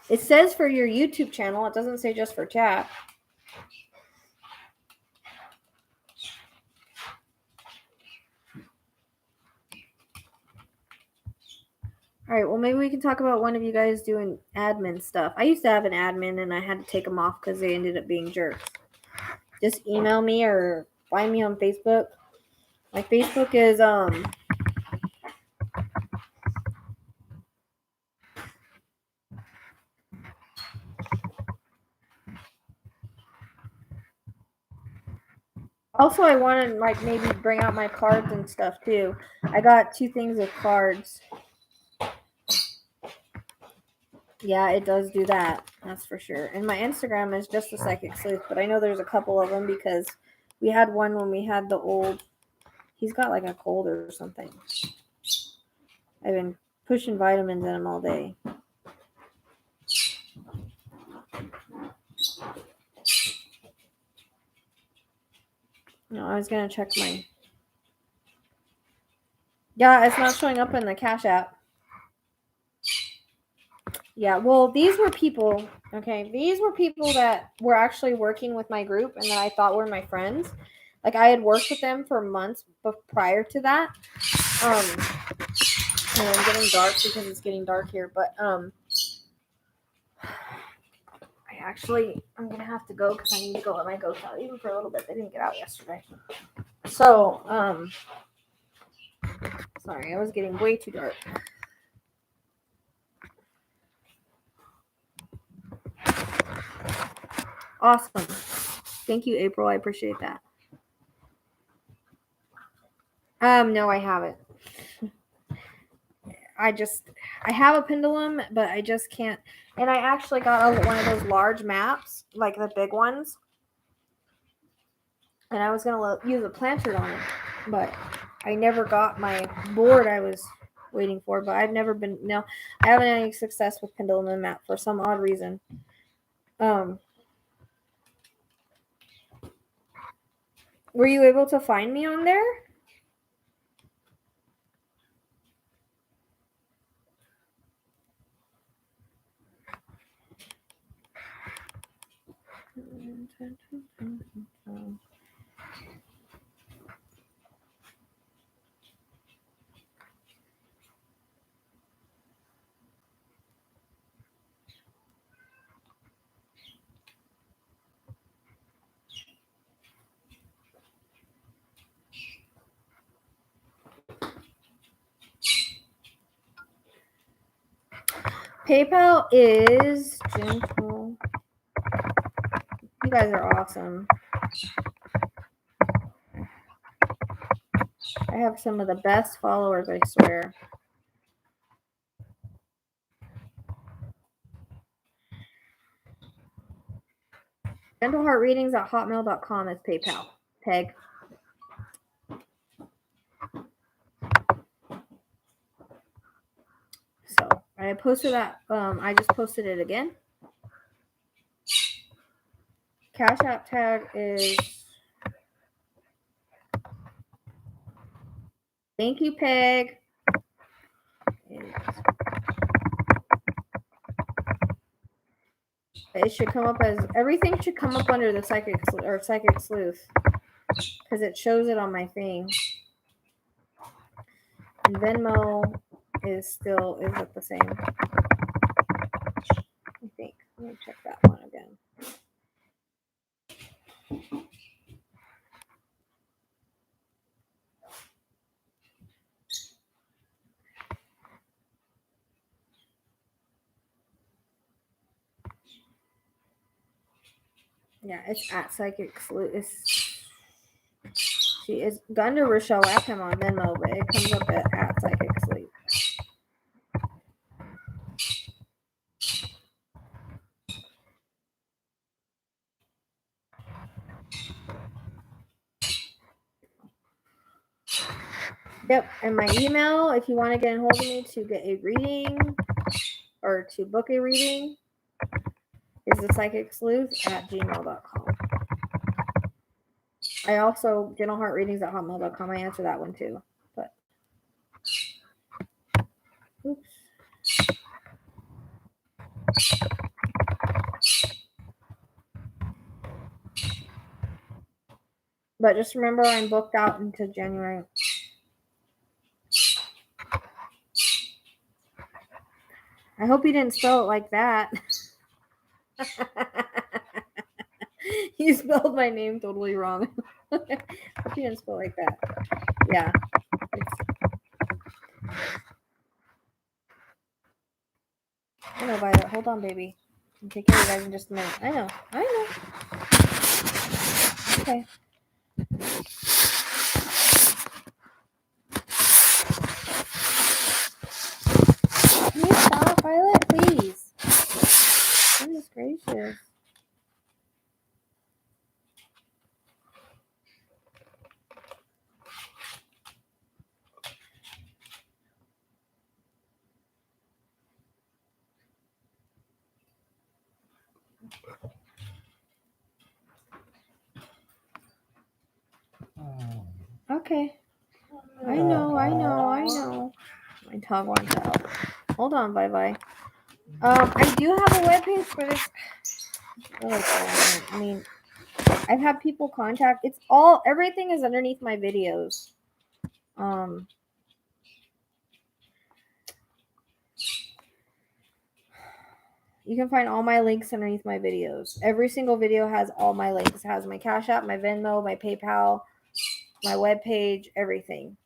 It says for your YouTube channel. It doesn't say just for chat. All right, well, maybe we can talk about one of you guys doing admin stuff. I used to have an admin, and I had to take them off because they ended up being jerks. Just email me or find me on Facebook. My Facebook is Also, I want to like maybe bring out my cards and stuff too. I got 2 things of cards. Yeah, it does do that. That's for sure. And my Instagram is just a psychic sleuth, but I know there's a couple of them because we had one when we had the old. He's got like a cold or something. I've been pushing vitamins in him all day. No, I was gonna check my. Yeah, it's not showing up in the Cash App. Yeah, well, these were people. Okay, these were people that were actually working with my group and that I thought were my friends. Like I had worked with them for months prior to that. And I'm getting dark because it's getting dark here, but I'm gonna have to go because I need to go let my goats out even for a little bit. They didn't get out yesterday. So, sorry, I was getting way too dark. Awesome. Thank you, April. I appreciate that. No, I haven't. I have a pendulum, but I just can't. And I actually got one of those large maps, like the big ones. And I was going to use a planter on it, but I never got my board I was waiting for. But I've never been, no, I haven't had any success with pendulum and map for some odd reason. Were you able to find me on there? PayPal is gentle. You guys are awesome. I have some of the best followers, I swear. GentleHeartReadings@hotmail.com is PayPal. Peg. So I posted that. I just posted it again. Cash App tag is. Thank you, Peg. It should come up as everything should come up under the psychic sleuth because it shows it on my thing. And Venmo is at the same. I think. Let me check that one again. Yeah, it's at Psychic Sleuth. She is Gunda Rochelle Rackham on Venmo, but it comes up at Psychic Sleuth. Yep, and my email, if you want to get in hold of me to get a reading or to book a reading, is the psychicsleuth@gmail.com. I also, gentleheartreadings@hotmail.com. I answer that one too. But, oops. But just remember, I'm booked out until January. I hope you didn't spell it like that. You spelled my name totally wrong. Hope you didn't spell it like that. Yeah. I know, Violet. Hold on, baby. I'll take care of you guys in just a minute. I know. Okay. Can you stop, Violet? Please. Goodness gracious. Okay. I know. My dog wants out. Hold on, bye. I do have a webpage for this. I mean, I've had people contact. Everything is underneath my videos. You can find all my links underneath my videos. Every single video has all my links. It has my Cash App, my Venmo, my PayPal, my webpage, everything.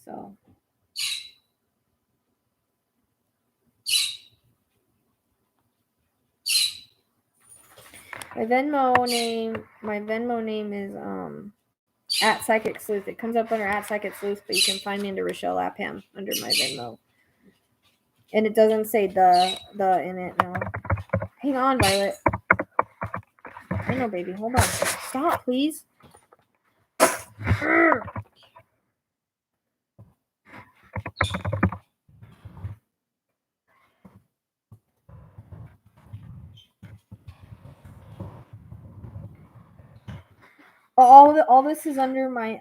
So my Venmo name is At Psychic Sleuth. It comes up under at Psychic Sleuth, but you can find me under Rochelle Lapham under my Venmo. And it doesn't say the in it, no. Hang on, Violet. I know, baby. Hold on. Stop, please. All this is under my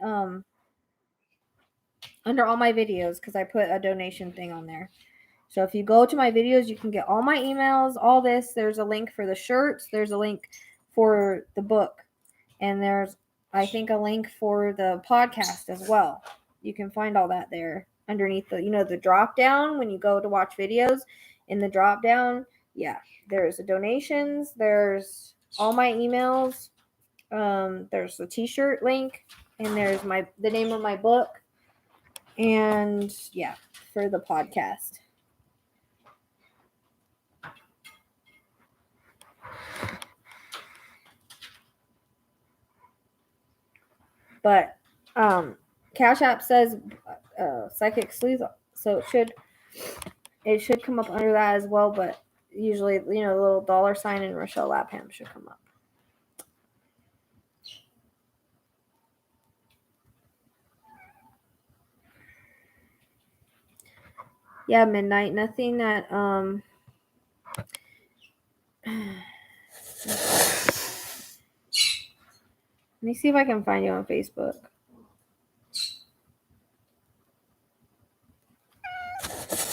under all my videos because I put a donation thing on there. So if you go to my videos, you can get all my emails, all this. There's a link for the shirts. There's a link for the book. And there's, I think, a link for the podcast as well. You can find all that there underneath the, the drop down when you go to watch videos. In the drop down, yeah, there's the donations. There's all my emails. There's the t-shirt link. And there's the name of my book. And yeah, for the podcast. But Cash App says Psychic Sleuth, so it should come up under that as well. But usually, the little $sign and Rochelle Lapham should come up. Yeah, Midnight. Nothing that Let me see if I can find you on Facebook.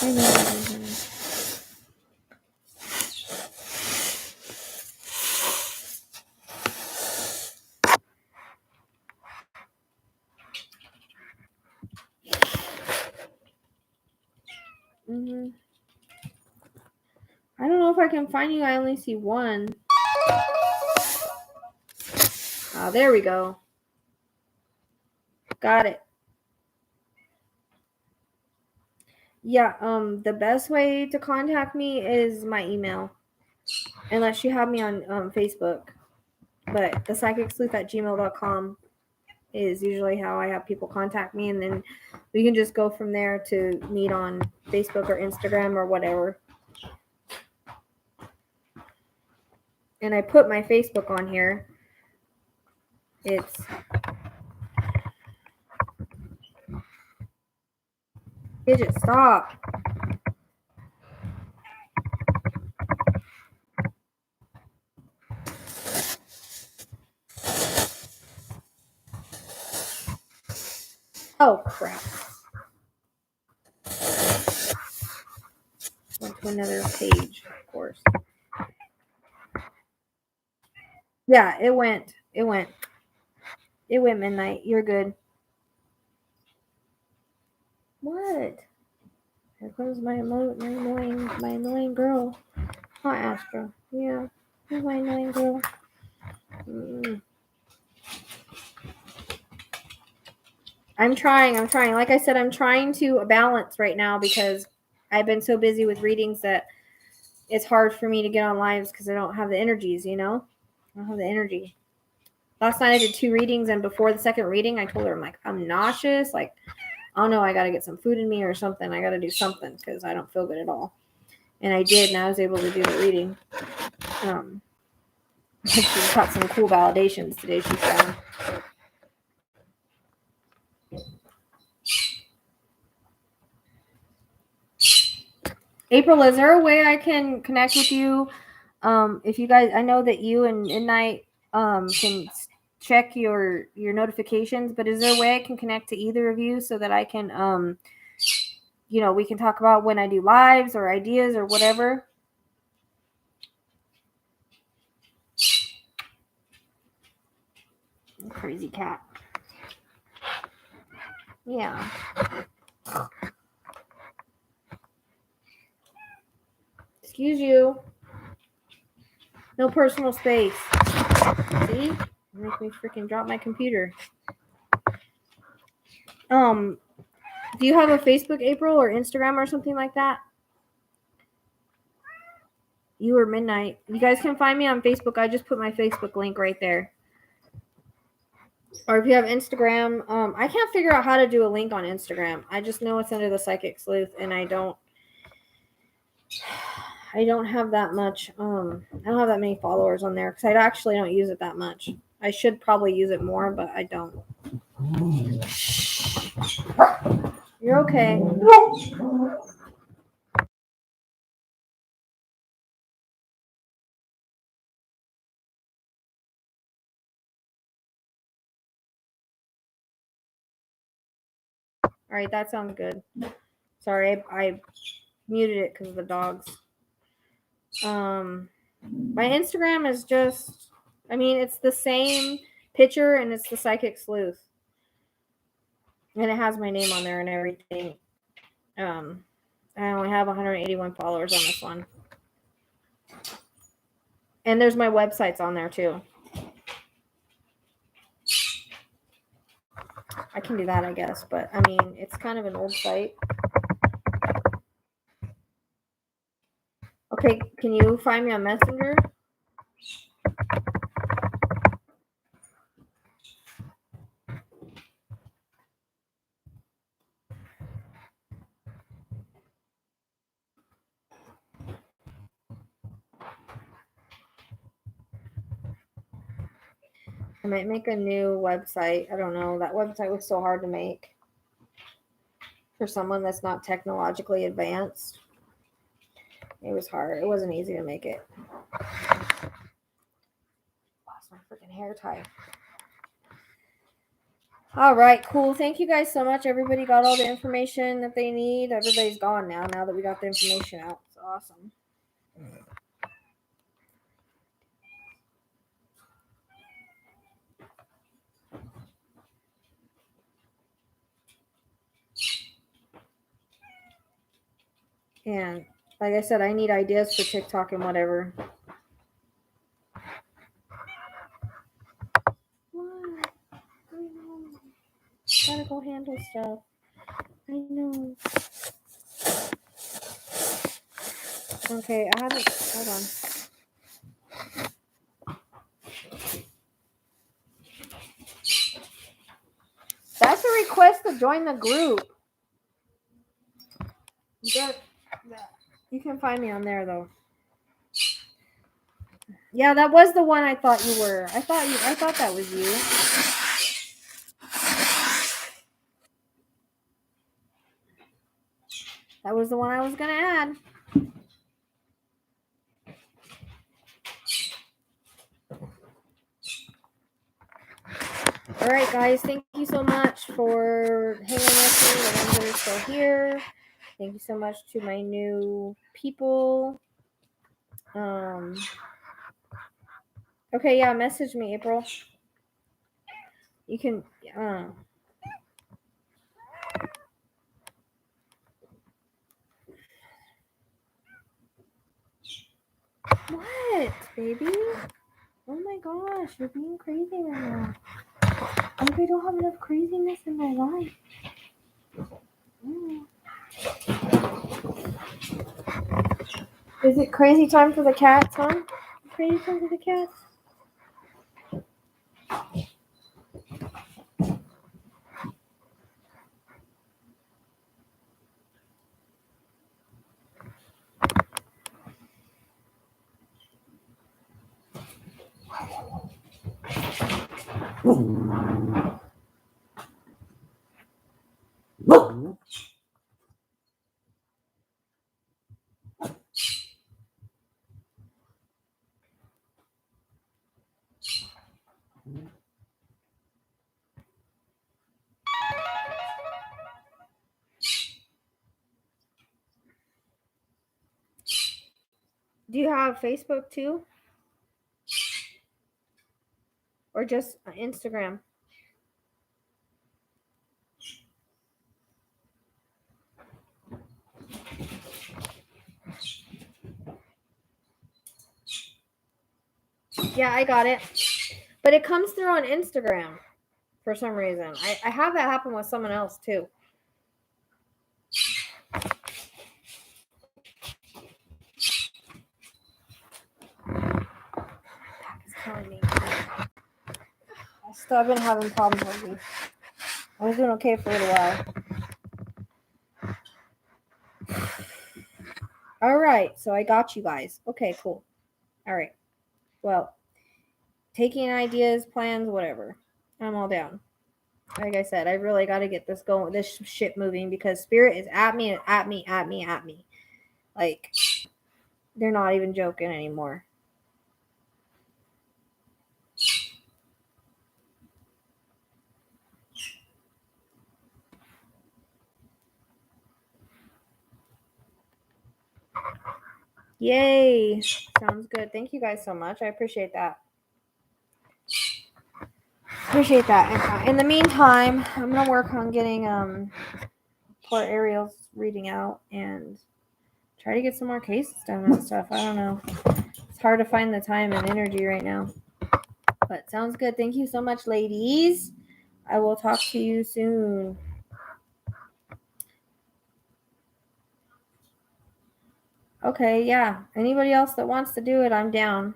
I know. I don't know if I can find you. I only see one. Oh, there we go. Got it. Yeah, the best way to contact me is my email. Unless you have me on Facebook. But the psychicsleuth@gmail.com is usually how I have people contact me, and then we can just go from there to meet on Facebook or Instagram or whatever. And I put my Facebook on here. It's Gidget, stop. Oh crap. Went to another page, of course. Yeah, it went midnight. You're good. What? Here comes my annoying girl. Hi, Astra. Yeah, here's my annoying girl. I'm trying. Like I said, I'm trying to balance right now because I've been so busy with readings that it's hard for me to get on lives because I don't have the energies, I don't have the energy. Last night I did 2 readings, and before the second reading, I told her, I'm like, I'm nauseous. Like, I don't know, I got to get some food in me or something. I got to do something because I don't feel good at all. And I did, and I was able to do the reading. She got some cool validations today she found. April, is there a way I can connect with you? If you guys, I know that you and Midnight can check your notifications, but is there a way I can connect to either of you so that I can we can talk about when I do lives or ideas or whatever? Crazy cat. Yeah. Excuse you. No personal space. See? Make me freaking drop my computer. Do you have a Facebook, April, or Instagram or something like that? You or Midnight. You guys can find me on Facebook. I just put my Facebook link right there. Or if you have Instagram, I can't figure out how to do a link on Instagram. I just know it's under the Psychic Sleuth, and I don't have that much. I don't have that many followers on there because I actually don't use it that much. I should probably use it more, but I don't. You're okay. All right, that sounds good. Sorry, I muted it because of the dogs. My Instagram is just, I mean, it's the same picture and it's the Psychic Sleuth, and it has my name on there and everything. I only have 181 followers on this one, and there's my websites on there too. I can do that, I guess, but I mean, it's kind of an old site. Okay, can you find me on Messenger? I might make a new website. I don't know. That website was so hard to make for someone that's not technologically advanced. It was hard. It wasn't easy to make it. Lost my freaking hair tie. All right, cool. Thank you guys so much. Everybody got all the information that they need. Everybody's gone now that we got the information out. It's awesome. And like I said, I need ideas for TikTok and whatever. What? I know. Gotta go handle stuff. I know. Okay, I haven't. Hold on. That's a request to join the group. You can find me on there though. Yeah, that was the one I thought you were. I thought that was you. That was the one I was gonna add. All right, guys. Thank you so much for hanging with me. The ones that are still here. Thank you so much to my new people. Okay, yeah. Message me, April. You can. What, baby? Oh my gosh, you're being crazy right now. Like I don't have enough craziness in my life. Is it crazy time for the cats, huh? Crazy time for the cats? Do you have Facebook too? Or just Instagram? Yeah, I got it. But it comes through on Instagram for some reason. I have that happen with someone else too. It's killing me. I've been having problems lately. I was doing okay for a little while. All right, so I got you guys. Okay, cool. All right. Well, taking ideas, plans, whatever. I'm all down. Like I said, I really got to get this going, this shit moving, because Spirit is at me and at me. Like, they're not even joking anymore. Yay. Sounds good. Thank you guys so much. I appreciate that. In the meantime, I'm gonna work on getting poor Ariel's reading out and try to get some more cases done and stuff. I don't know. It's hard to find the time and energy right now. But sounds good. Thank you so much, ladies. I will talk to you soon. Okay, yeah. Anybody else that wants to do it, I'm down.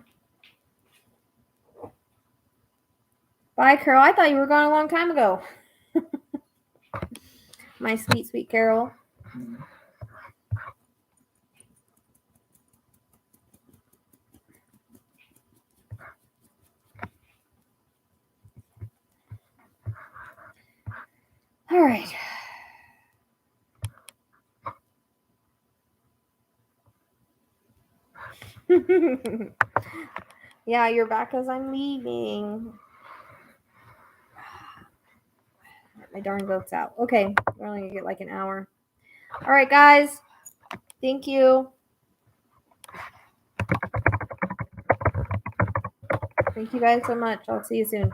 Bye, Carol. I thought you were gone a long time ago. My sweet, sweet Carol. All right. Yeah, you're back as I'm leaving. My darn goat's out. Okay, we're only gonna get like an hour. All right, guys. Thank you. Thank you guys so much. I'll see you soon.